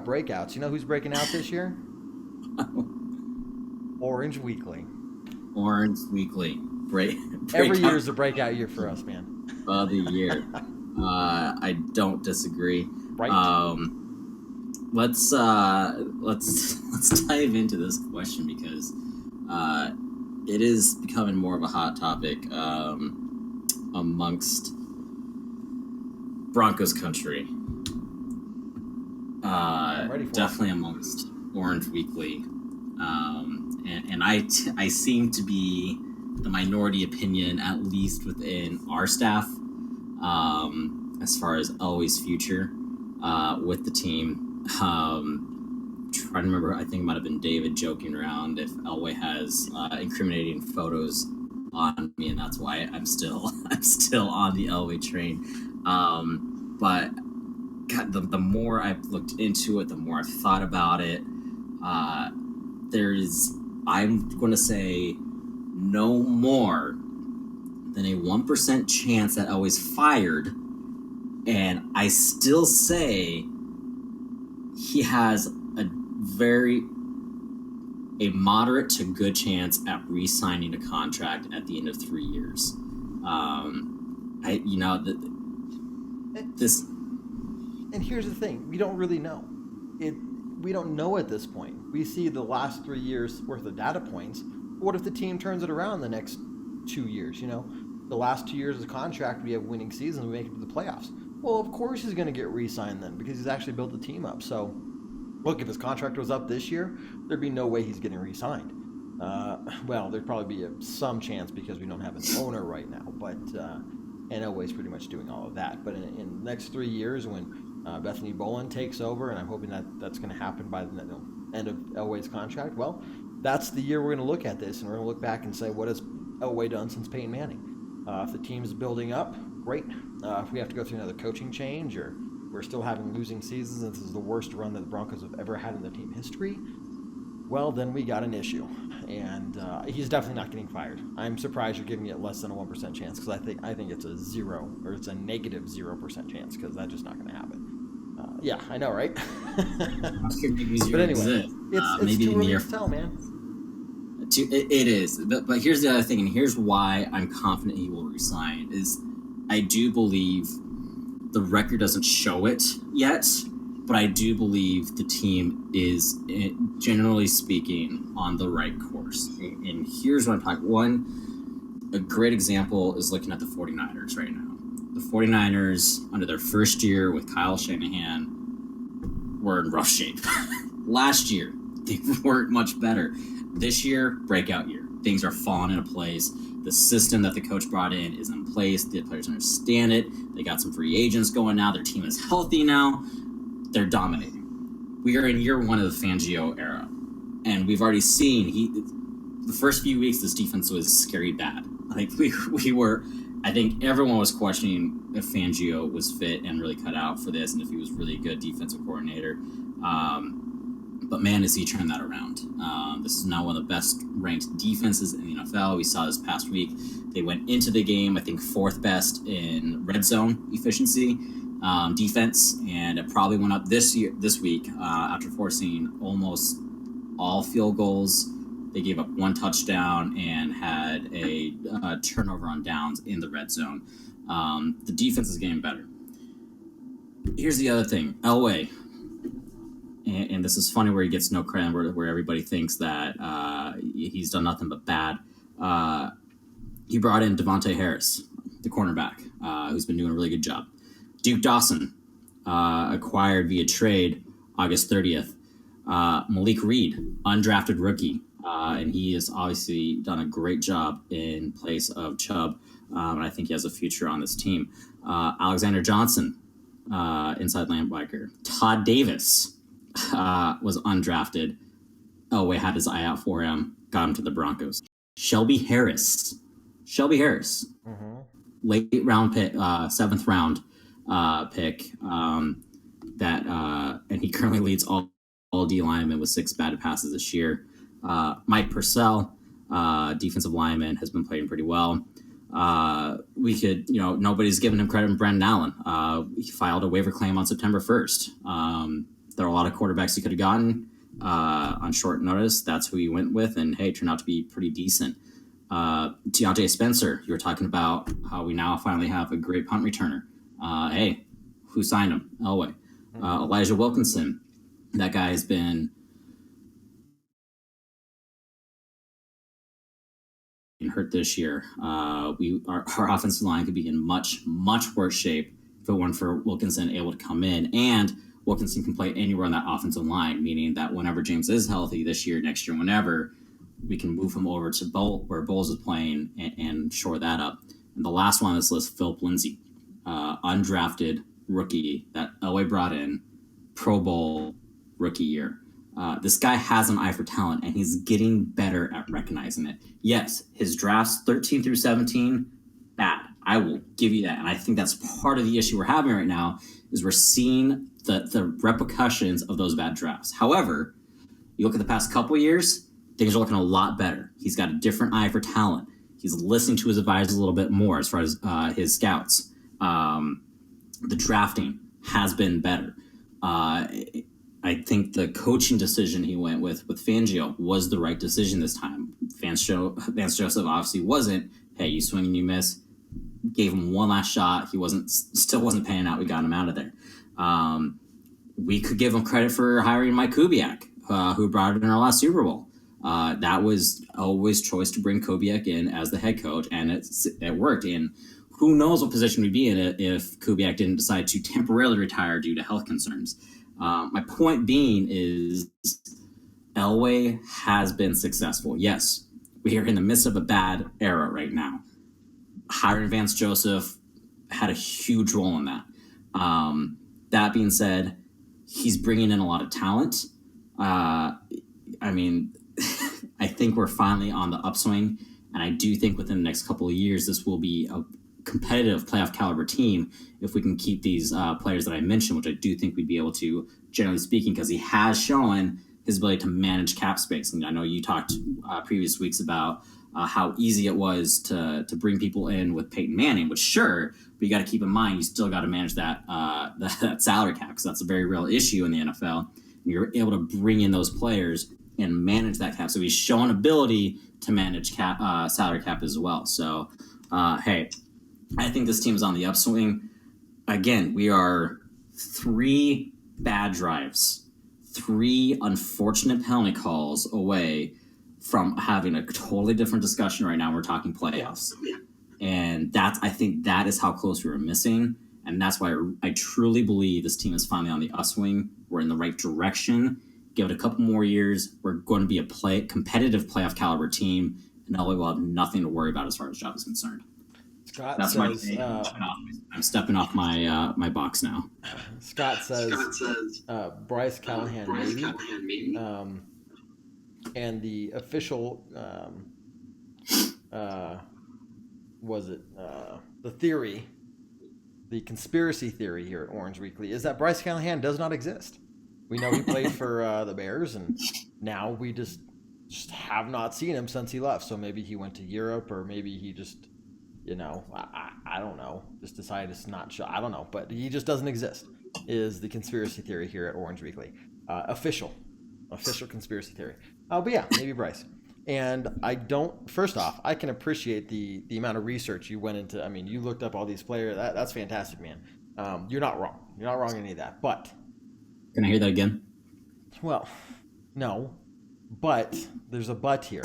breakouts. You know who's breaking out this year? Orange Weekly. Every year is a breakout year for us, man. Of the year. I don't disagree. Right. Let's dive into this question because it is becoming more of a hot topic amongst Broncos country. Definitely amongst Orange Weekly. And I seem to be the minority opinion, at least within our staff, as far as Elway's future with the team. Trying to remember, I think it might have been David joking around if Elway has incriminating photos on me, and that's why I'm still on the Elway train. But God, the more I've looked into it, the more I've thought about it. I'm going to say no more than a 1% chance that Elway's fired, and I still say he has a moderate to good chance at re-signing a contract at the end of 3 years. And here's the thing: we don't really know. We don't know at this point. We see the last 3 years worth of data points. What if the team turns it around the next 2 years? The last 2 years of the contract, we have winning seasons, we make it to the playoffs. Well, of course he's going to get re-signed then because he's actually built the team up. So, look, if his contract was up this year, there'd be no way he's getting re-signed. Well, there'd probably be some chance because we don't have an owner right now. But and Elway's pretty much doing all of that. But in the next 3 years, when Bethany Bolin takes over, and I'm hoping that's going to happen by the end of Elway's contract, well, that's the year we're going to look at this, and we're going to look back and say, what has Elway done since Peyton Manning? If the team's building up, great. If we have to go through another coaching change, or we're still having losing seasons, and this is the worst run that the Broncos have ever had in their team history, well, then we got an issue. And he's definitely not getting fired. I'm surprised you're giving it less than a 1% chance, because I think it's a negative 0% chance, because that's just not going to happen. Yeah, I know, right? But anyway, it's too early to tell, man. It is, but here's the other thing, and here's why I'm confident he will resign. Is I do believe the record doesn't show it yet, but I do believe the team is, generally speaking, on the right course. And here's what I'm talking. A great example is looking at the 49ers right now. The 49ers, under their first year with Kyle Shanahan, were in rough shape. Last year, they weren't much better. This year, breakout year. Things are falling into place. The system that the coach brought in is in place. The players understand it. They got some free agents going now. Their team is healthy now. They're dominating. We are in year one of the Fangio era. And we've already seen the first few weeks, this defense was scary bad. Like we were, I think everyone was questioning if Fangio was fit and really cut out for this and if he was really a good defensive coordinator. But man, does he turn that around. This is now one of the best ranked defenses in the NFL. We saw this past week. They went into the game, I think, 4th best in red zone efficiency defense, and it probably went up this week after forcing almost all field goals. They gave up 1 touchdown and had a turnover on downs in the red zone. The defense is getting better. Here's the other thing. Elway, and this is funny where he gets no credit, where everybody thinks that he's done nothing but bad. he brought in Devontae Harris, the cornerback, who's been doing a really good job. Duke Dawson acquired via trade August 30th. Malik Reed, undrafted rookie, and he has obviously done a great job in place of Chubb, and I think he has a future on this team. Alexander Johnson, inside linebacker. Todd Davis was undrafted. Elway had his eye out for him, got him to the Broncos. Shelby Harris, mm-hmm. Late round pick, 7th round pick, and he currently leads all D linemen with 6 batted passes this year. Mike Purcell, defensive lineman, has been playing pretty well. Nobody's given him credit. Brandon Allen, he filed a waiver claim on September 1st. There are a lot of quarterbacks he could have gotten on short notice. That's who he went with, and hey, it turned out to be pretty decent. Deontay Spencer, you were talking about how we now finally have a great punt returner. Hey, who signed him? Elway. Elijah Wilkinson, that guy has been hurt this year. Our offensive line could be in much, much worse shape if it weren't for Wilkinson able to come in, and Wilkinson can play anywhere on that offensive line, meaning that whenever James is healthy this year, next year, whenever, we can move him over to where Bowles is playing and shore that up. And the last one on this list, Philip Lindsay, undrafted rookie that Elway brought in, Pro Bowl rookie year. This guy has an eye for talent, and he's getting better at recognizing it. Yes, his drafts 13 through 17, bad. I will give you that. And I think that's part of the issue we're having right now is we're seeing the repercussions of those bad drafts. However, you look at the past couple of years, things are looking a lot better. He's got a different eye for talent. He's listening to his advisors a little bit more as far as his scouts. The drafting has been better. I think the coaching decision he went with Fangio was the right decision this time. Vance Joseph obviously wasn't. Hey, you swing and you miss. Gave him one last shot. He still wasn't panning out. We got him out of there. We could give him credit for hiring Mike Kubiak, who brought it in our last Super Bowl. That was always choice to bring Kubiak in as the head coach, and it worked. And who knows what position we'd be in if Kubiak didn't decide to temporarily retire due to health concerns. My point being is Elway has been successful. Yes, we are in the midst of a bad era right now. Hiring Vance Joseph had a huge role in that. That being said, he's bringing in a lot of talent. I think we're finally on the upswing, and I do think within the next couple of years, this will be a competitive playoff caliber team if we can keep these players that I mentioned, which I do think we'd be able to, generally speaking, because he has shown his ability to manage cap space. And I know you talked previous weeks about how easy it was to bring people in with Peyton Manning, which sure, but you got to keep in mind, you still got to manage that salary cap, because that's a very real issue in the NFL. And you're able to bring in those players and manage that cap. So he's shown ability to manage salary cap as well. So, hey, I think this team is on the upswing. Again, we are 3 bad drives, 3 unfortunate penalty calls away from having a totally different discussion right now. We're talking playoffs. And I think that is how close we were missing. And that's why I truly believe this team is finally on the upswing. We're in the right direction. Give it a couple more years. We're going to be a competitive playoff caliber team, and Elway will have nothing to worry about as far as job is concerned. Scott That's says, I'm stepping off my box now. Scott says Bryce Callahan maybe. And the official the theory, the conspiracy theory here at Orange Weekly is that Bryce Callahan does not exist. We know he played for the Bears, and now we just have not seen him since he left. So maybe he went to Europe, or maybe he just, I don't know, just decided to not show. I don't know, but he just doesn't exist, is the conspiracy theory here at Orange Weekly. Official conspiracy theory. But yeah, maybe Bryce. And first off, I can appreciate the amount of research you went into. I mean, you looked up all these players. That's fantastic, man. You're not wrong. You're not wrong in any of that. But can I hear that again? Well, no. But there's a but here.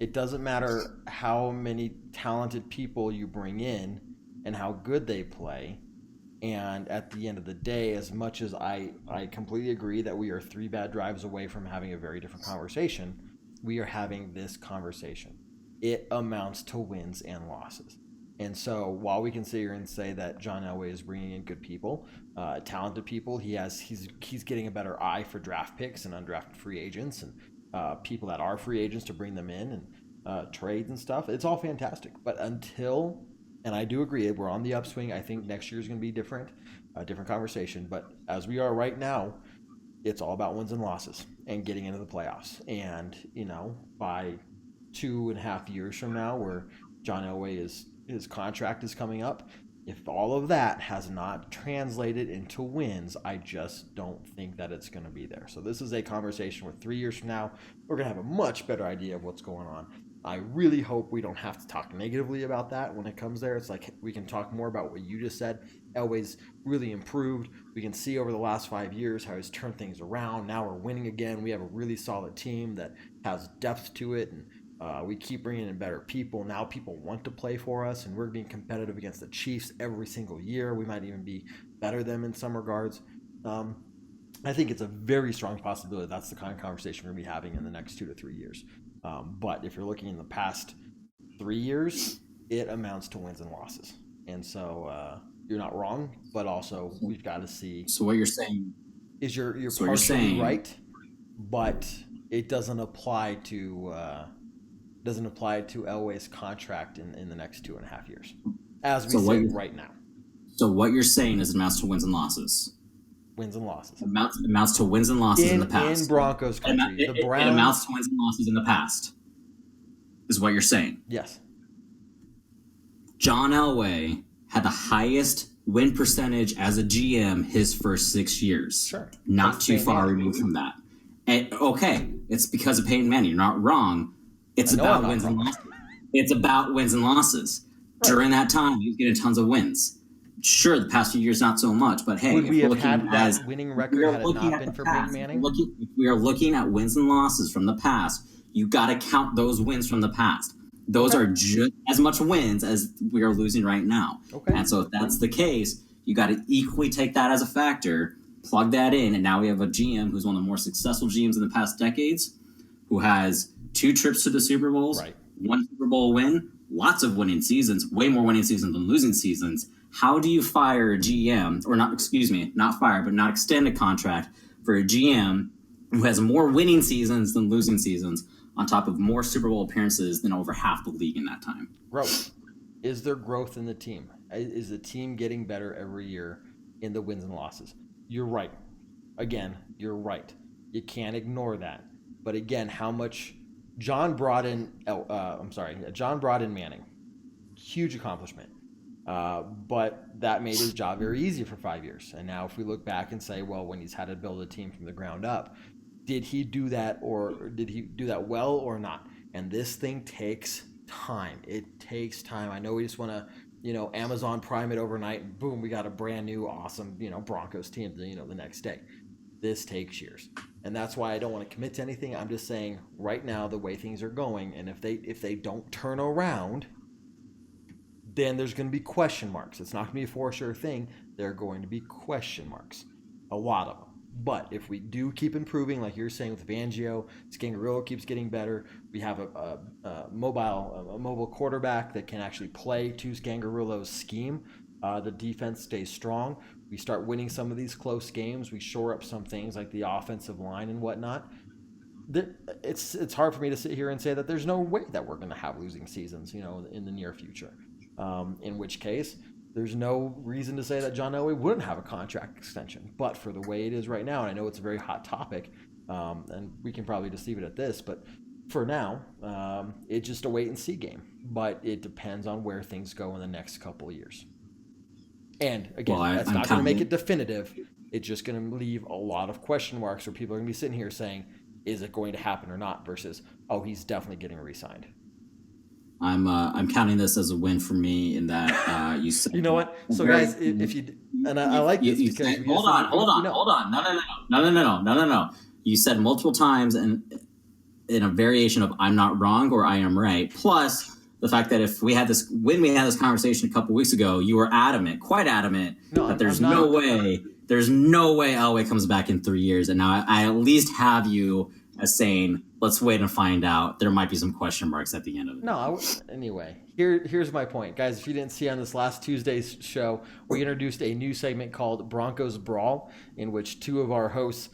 It doesn't matter how many talented people you bring in and how good they play. And at the end of the day, as much as I completely agree that we are 3 bad drives away from having a very different conversation, we are having this conversation. It amounts to wins and losses. And so while we can sit here and say that John Elway is bringing in good people, talented people, he's getting a better eye for draft picks and undrafted free agents and people that are free agents to bring them in and trades and stuff. It's all fantastic. But until... And I do agree, we're on the upswing. I think next year is going to be different, a different conversation. But as we are right now, it's all about wins and losses and getting into the playoffs. And, by 2.5 years from now, where John Elway his contract is coming up, if all of that has not translated into wins, I just don't think that it's going to be there. So this is a conversation where 3 years from now, we're going to have a much better idea of what's going on. I really hope we don't have to talk negatively about that when it comes there. It's like we can talk more about what you just said. Elway's really improved. We can see over the last 5 years how he's turned things around. Now we're winning again. We have a really solid team that has depth to it, and we keep bringing in better people. Now people want to play for us, and we're being competitive against the Chiefs every single year. We might even be better than them in some regards. I think it's a very strong possibility that's the kind of conversation we're going to be having in the next 2 to 3 years. But if you're looking in the past 3 years, it amounts to wins and losses. And so you're not wrong, but also we've got to see. So what you're saying is you're partially right, but it doesn't apply to Elway's contract in the next 2.5 years, as we say right now. So what you're saying is it amounts to wins and losses. Wins and losses. Amounts to wins and losses in the past. In Broncos country. It amounts to wins and losses in the past, is what you're saying. Yes. John Elway had the highest win percentage as a GM his first 6 years. Sure. Not too far removed from that. And, okay, it's because of Peyton Manning. You're not wrong. It's about wins and losses. It's about wins and losses. Right. During that time, he was getting tons of wins. Sure, the past few years not so much, but hey, would we have had that winning record had it not been for Peyton Manning? If we are looking at wins and losses from the past, you got to count those wins from the past. Those are just as much wins as we are losing right now. Okay. And so if that's the case, you got to equally take that as a factor, plug that in, and now we have a GM who's one of the more successful GMs in the past decades, who has 2 trips to the Super Bowls, right. 1 Super Bowl win, lots of winning seasons, way more winning seasons than losing seasons. How do you fire a GM, or not fire, but not extend a contract for a GM who has more winning seasons than losing seasons, on top of more Super Bowl appearances than over half the league in that time? Growth. Is there growth in the team? Is the team getting better every year in the wins and losses? You're right. Again, you're right. You can't ignore that. But again, how much John brought in Manning. Huge accomplishment. But that made his job very easy for 5 years. And now if we look back and say, well, when he's had to build a team from the ground up, did he do that, or did he do that well or not? And this thing takes time. It takes time. I know we just want to, Amazon Prime it overnight and boom, we got a brand new awesome, Broncos team, the next day. This takes years. And that's why I don't want to commit to anything. I'm just saying right now the way things are going, and if they don't turn around, then there's going to be question marks. It's not going to be a for sure thing. There are going to be question marks, a lot of them. But if we do keep improving, like you're saying with Fangio, Scangarello keeps getting better. We have a mobile quarterback that can actually play to Scangarello's scheme. The defense stays strong. We start winning some of these close games. We shore up some things like the offensive line and whatnot. It's hard for me to sit here and say that there's no way that we're going to have losing seasons, in the near future. In which case, there's no reason to say that John Elway wouldn't have a contract extension. But for the way it is right now, and I know it's a very hot topic, and we can probably just leave it at this, but for now, it's just a wait and see game. But it depends on where things go in the next couple of years. And again, that's not going to make it definitive. It's just going to leave a lot of question marks where people are going to be sitting here saying, is it going to happen or not, versus, oh, he's definitely getting re-signed. I'm counting this as a win for me in that you said. You know what? So guys, if you and I like this because said, hold on. No. You said multiple times, and in a variation of I'm not wrong or I am right. Plus the fact that when we had this conversation a couple weeks ago, you were quite adamant that there's no way Elway comes back in 3 years. And now I at least have you as saying, let's wait and find out. There might be some question marks at the end of it. Anyway, here's my point. Guys, if you didn't see on this last Tuesday's show, we introduced a new segment called Broncos Brawl, in which two of our hosts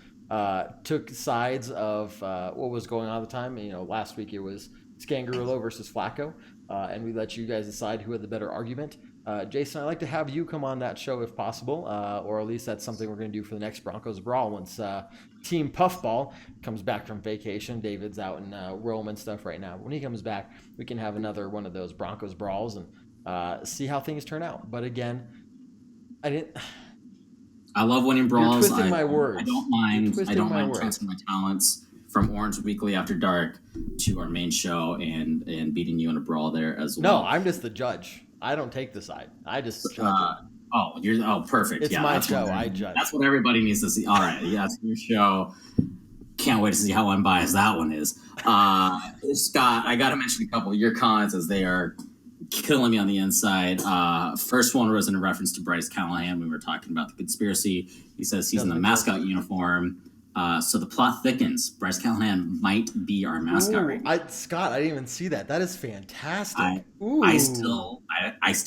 took sides of what was going on at the time. Last week it was Scangarullo versus Flacco, and we let you guys decide who had the better argument. Jason, I'd like to have you come on that show if possible, or at least that's something we're going to do for the next Broncos Brawl once Team Puffball comes back from vacation. David's out in Rome and stuff right now. When he comes back, we can have another one of those Broncos Brawls and see how things turn out. But again, I love winning brawls. You're twisting my words. I don't mind transferring my talents from Orange Weekly After Dark to our main show and beating you in a brawl there as well. No, I'm just the judge. I don't take the side. I just judge it. Perfect. It's my show. I judge. That's what everybody needs to see. All right. Yeah, it's your show. Can't wait to see how unbiased that one is. Scott, I got to mention a couple of your comments as they are killing me on the inside. First one was in reference to Bryce Callahan. We were talking about the conspiracy. He says he's in the mascot uniform. So the plot thickens. Bryce Callahan might be our mascot right now. Scott, I didn't even see that. That is fantastic. I still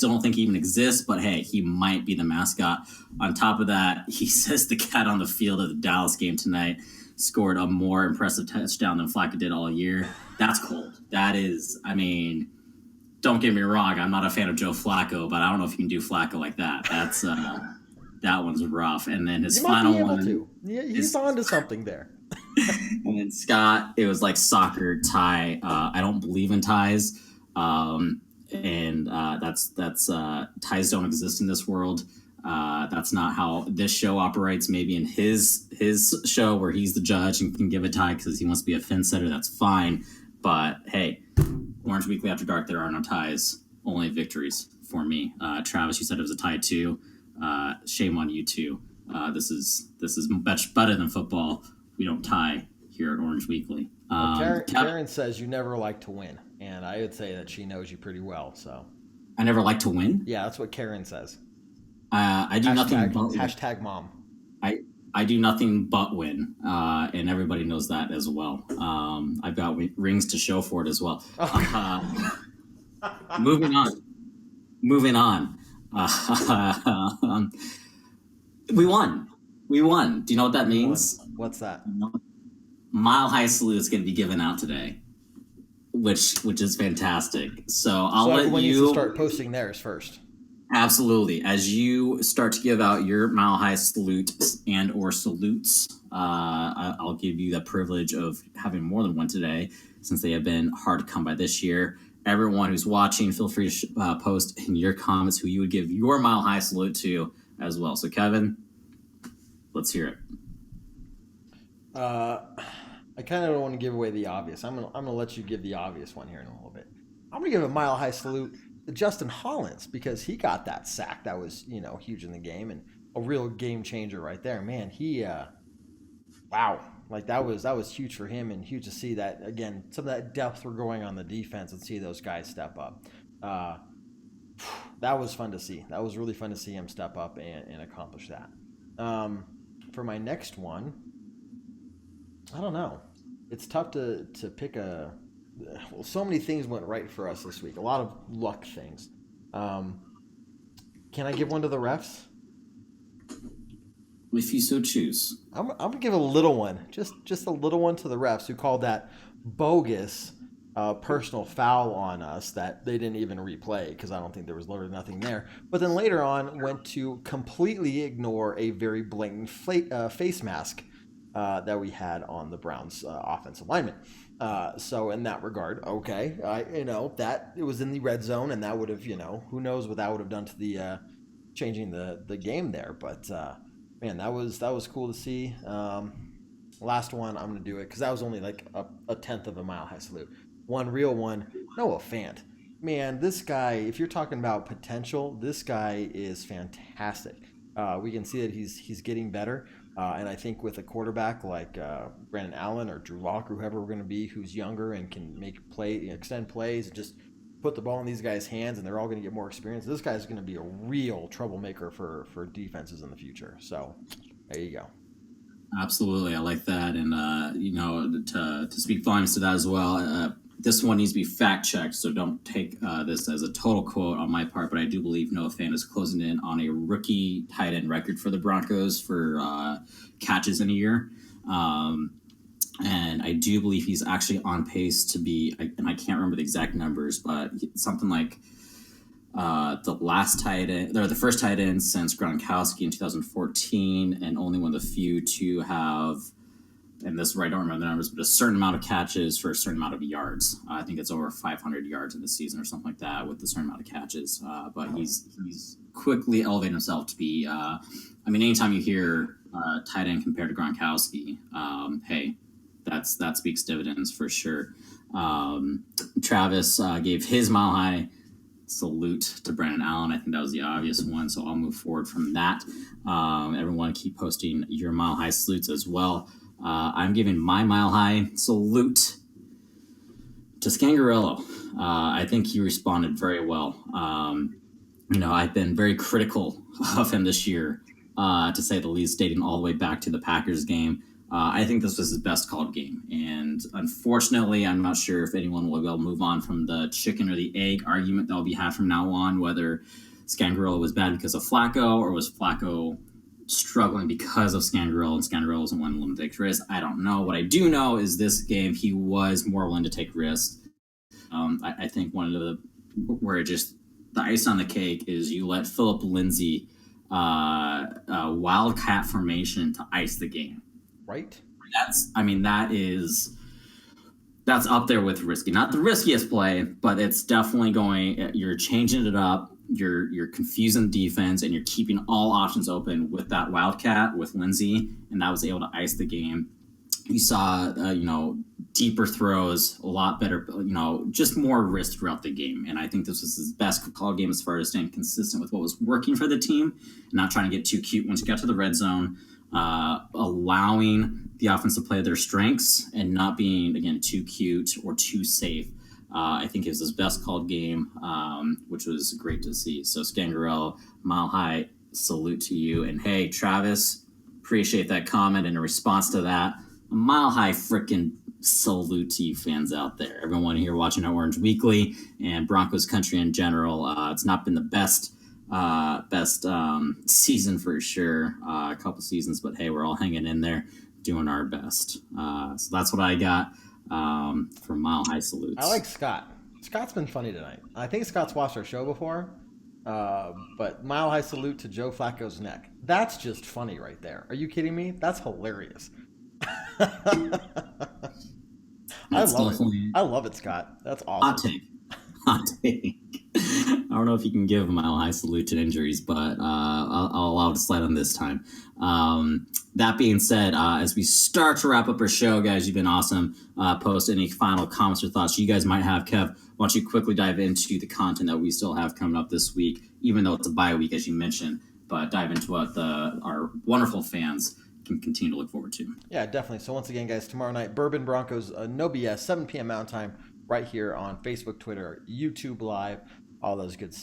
don't think he even exists, but hey, he might be the mascot. On top of that, he says the cat on the field of the Dallas game tonight scored a more impressive touchdown than Flacco did all year. That's cold. That is, don't get me wrong, I'm not a fan of Joe Flacco, but I don't know if you can do Flacco like that. That's that one's rough. And then his final one. Yeah, he's on to something there. And then Scott, it was like soccer tie. I don't believe in ties. And that's ties don't exist in this world. That's not how this show operates. Maybe in his show where he's the judge and can give a tie because he wants to be a fence setter, that's fine. But hey, Orange Weekly After Dark, there are no ties, only victories for me. Travis, you said it was a tie too. Shame on you too. This is much better than football. We don't tie here at Orange Weekly. Karen says you never like to win, and I would say that she knows you pretty well. So I never like to win. Yeah, that's what Karen says. I do nothing but hashtag mom. I do nothing but win, and everybody knows that as well. I've got rings to show for it as well. Moving on. We won. Do you know what that means? What's that? Mile High Salute is going to be given out today, which is fantastic. So I'll let you needs to start posting theirs first. Absolutely. As you start to give out your Mile High Salute and or salutes, I'll give you the privilege of having more than one today, since they have been hard to come by this year. Everyone who's watching, feel free to post in your comments who you would give your Mile High Salute to as well. So, Kevin, let's hear it. I kind of don't want to give away the obvious. I'm gonna let you give the obvious one here in a little bit. I'm gonna give a Mile High Salute to Justin Hollins because he got that sack that was huge in the game and a real game changer right there. Man, he wow. Like that was huge for him and huge to see that again. Some of that depth we're going on the defense and see those guys step up. That was fun to see. That was really fun to see him step up and accomplish that. For my next one, I don't know. It's tough to pick a. Well, so many things went right for us this week. A lot of luck things. Can I give one to the refs? If you so choose. I'm gonna give a little one, just a little one to the refs who called that bogus personal foul on us that they didn't even replay because I don't think there was literally nothing there. But then later on went to completely ignore a very blatant face mask that we had on the Browns offensive lineman. So in that regard, okay, that it was in the red zone and that would have, who knows what that would have done to the changing the game there, but. Man, that was cool to see. Last one, I'm going to do it because that was only like a tenth of a Mile High Salute. One real one, Noah Fant. Man, this guy, if you're talking about potential, this guy is fantastic. We can see that he's getting better. And I think with a quarterback like Brandon Allen or Drew Lock or whoever we're going to be, who's younger and can extend plays, and just put the ball in these guys' hands, and they're all going to get more experience. This guy's going to be a real troublemaker for defenses in the future. So there you go. Absolutely, I like that, and to speak volumes to that as well. This one needs to be fact checked, so don't take this as a total quote on my part. But I do believe Noah Fant is closing in on a rookie tight end record for the Broncos for catches in a year. And I do believe he's actually on pace to be, and I can't remember the exact numbers, but something like the first tight end since Gronkowski in 2014, and only one of the few to have, and this is where I don't remember the numbers, but a certain amount of catches for a certain amount of yards. I think it's over 500 yards in the season or something like that with a certain amount of catches. But he's quickly elevated himself to be, anytime you hear tight end compared to Gronkowski, hey, that speaks dividends for sure. Travis gave his mile high salute to Brandon Allen. I think that was the obvious one, so I'll move forward from that. Everyone keep posting your mile high salutes as well. I'm giving my mile high salute to Scangarello. I think he responded very well. I've been very critical of him this year, to say the least, dating all the way back to the Packers game. I think this was his best called game. And unfortunately, I'm not sure if anyone will be able to move on from the chicken or the egg argument that will be had from now on, whether Scangarello was bad because of Flacco or was Flacco struggling because of Scangarello, and Scangarello wasn't willing to take risks. I don't know. What I do know is this game, he was more willing to take risks. I think one of the ice on the cake is you let Philip Lindsay wildcat formation to ice the game. Right. That's up there with risky. Not the riskiest play, but it's definitely you're changing it up. You're confusing defense, and you're keeping all options open with that wildcat with Lindsay, and that was able to ice the game. You saw, deeper throws, a lot better, just more risk throughout the game. And I think this was his best call game as far as staying consistent with what was working for the team, and not trying to get too cute once you got to the red zone, allowing the offense to play their strengths and not being, again, too cute or too safe. I think it was his best called game, which was great to see. So Scangarello, mile high salute to you. And hey, Travis, appreciate that comment. And in response to that, a mile high freaking salute to you fans out there. Everyone here watching our Orange Weekly and Broncos country in general. It's not been the best season for sure, a couple seasons, but hey, we're all hanging in there doing our best. So that's what I got for mile high salutes. I like Scott. Scott's been funny tonight. I think Scott's watched our show before, but mile high salute to Joe Flacco's neck. That's just funny right there. Are you kidding me? That's hilarious. I love it, Scott. That's awesome. Hot take. I don't know if you can give a mile high salute to injuries, but I'll allow it to slide on this time. That being said, as we start to wrap up our show, guys, you've been awesome. Post any final comments or thoughts you guys might have. Kev, why don't you quickly dive into the content that we still have coming up this week, even though it's a bye week, as you mentioned, but dive into what our wonderful fans can continue to look forward to. Yeah, definitely. So once again, guys, tomorrow night, Bourbon Broncos, no BS, 7 p.m. Mountain Time, right here on Facebook, Twitter, YouTube Live, all those good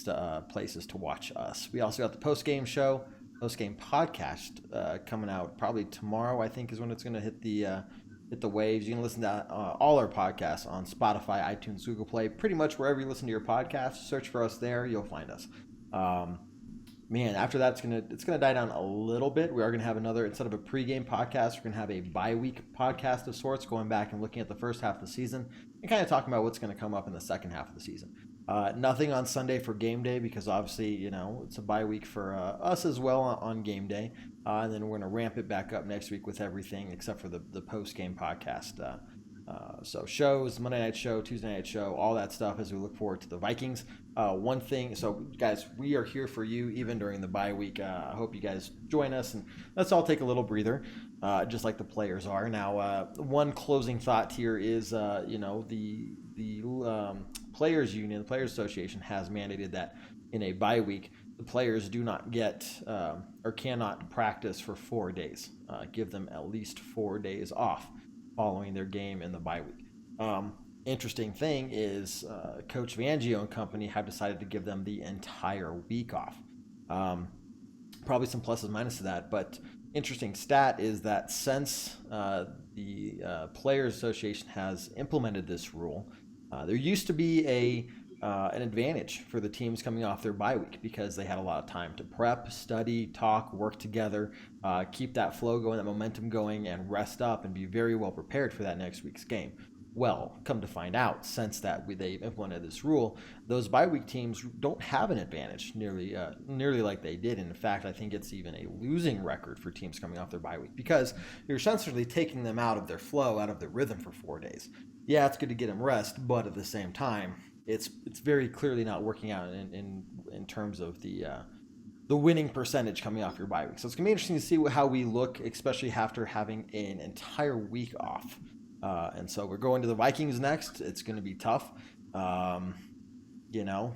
places to watch us. We also got the post-game podcast coming out probably tomorrow, I think, is when it's going to hit the waves. You can listen to all our podcasts on Spotify, iTunes, Google Play, pretty much wherever you listen to your podcasts. Search for us there, you'll find us. Man, after that, it's gonna die down a little bit. We are gonna have another, instead of a pregame podcast, we're gonna have a bye-week podcast of sorts, going back and looking at the first half of the season and kind of talking about what's gonna come up in the second half of the season. Nothing on Sunday for game day because obviously, it's a bye week for us as well on game day. And then we're gonna ramp it back up next week with everything except for the post-game podcast. So shows, Monday night show, Tuesday night show, all that stuff as we look forward to the Vikings. One thing, so guys, we are here for you even during the bye week. I hope you guys join us, and let's all take a little breather, just like the players are. Now, one closing thought here is, the Players Union, the Players Association, has mandated that in a bye week, the players do not get or cannot practice for 4 days. Give them at least 4 days off following their game in the bye week. Interesting thing is Coach Fangio and company have decided to give them the entire week off. Probably some pluses and minuses to that, but interesting stat is that since the Players Association has implemented this rule, there used to be an advantage for the teams coming off their bye week because they had a lot of time to prep, study, talk, work together, keep that flow going, that momentum going, and rest up and be very well prepared for that next week's game. Well, come to find out, since they've implemented this rule, those bye week teams don't have an advantage nearly like they did. And in fact, I think it's even a losing record for teams coming off their bye week because you're essentially taking them out of their flow, out of their rhythm for 4 days. Yeah, it's good to get them rest, but at the same time, it's very clearly not working out in terms of the winning percentage coming off your bye week. So it's gonna be interesting to see how we look, especially after having an entire week off. And so we're going to the Vikings next. It's going to be tough. Yeah,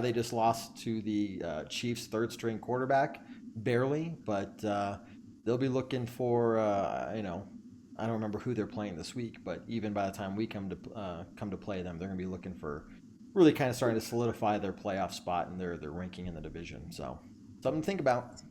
they just lost to the Chiefs' third-string quarterback, barely, but they'll be looking for, I don't remember who they're playing this week, but even by the time we come to play them, they're going to be looking for really kind of starting to solidify their playoff spot and their ranking in the division. So something to think about.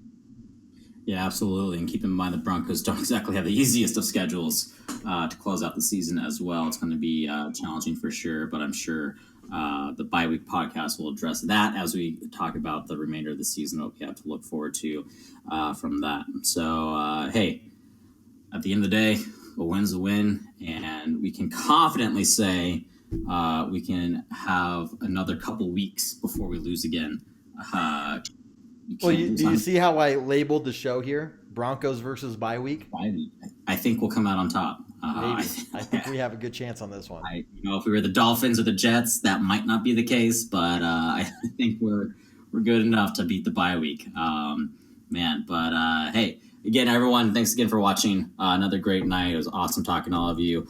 Yeah, absolutely. And keep in mind the Broncos don't exactly have the easiest of schedules to close out the season as well. It's going to be challenging for sure, but I'm sure the bye week podcast will address that as we talk about the remainder of the season, what we have to look forward to from that. So, hey, at the end of the day, a win's a win, and we can confidently say we can have another couple weeks before we lose again. Do you see how I labeled the show here? Broncos versus bye week? I think we'll come out on top. Maybe. I think we have a good chance on this one. If we were the Dolphins or the Jets, that might not be the case, but I think we're good enough to beat the bye week. Hey, again, everyone, thanks again for watching. Another great night. It was awesome talking to all of you.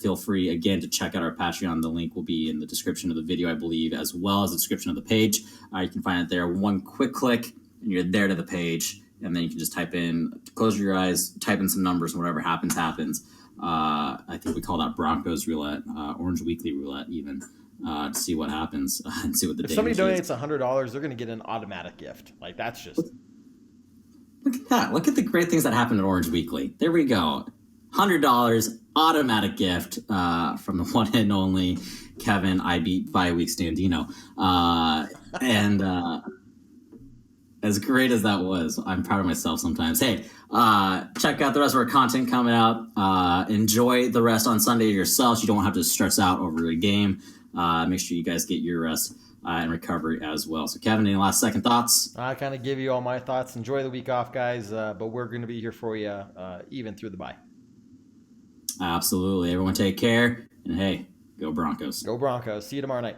Feel free, again, to check out our Patreon. The link will be in the description of the video, I believe, as well as the description of the page. You can find it there. One quick click, and you're there to the page. And then you can just close your eyes, type in some numbers, and whatever happens. I think we call that Broncos roulette, Orange Weekly roulette even, to see what happens and see what the If somebody donates $100, they're going to get an automatic gift. Like, that's just... Look at that. Look at the great things that happen at Orange Weekly. There we go. $100 automatic gift from the one and only Kevin. I beat bye week Standino. As great as that was, I'm proud of myself sometimes. Hey, check out the rest of our content coming out. Enjoy the rest on Sunday yourselves. You don't have to stress out over a game. Make sure you guys get your rest and recovery as well. So, Kevin, any last second thoughts? I kind of give you all my thoughts. Enjoy the week off, guys. But we're going to be here for you even through the bye. Absolutely. Everyone take care. And, hey, go Broncos. Go Broncos. See you tomorrow night.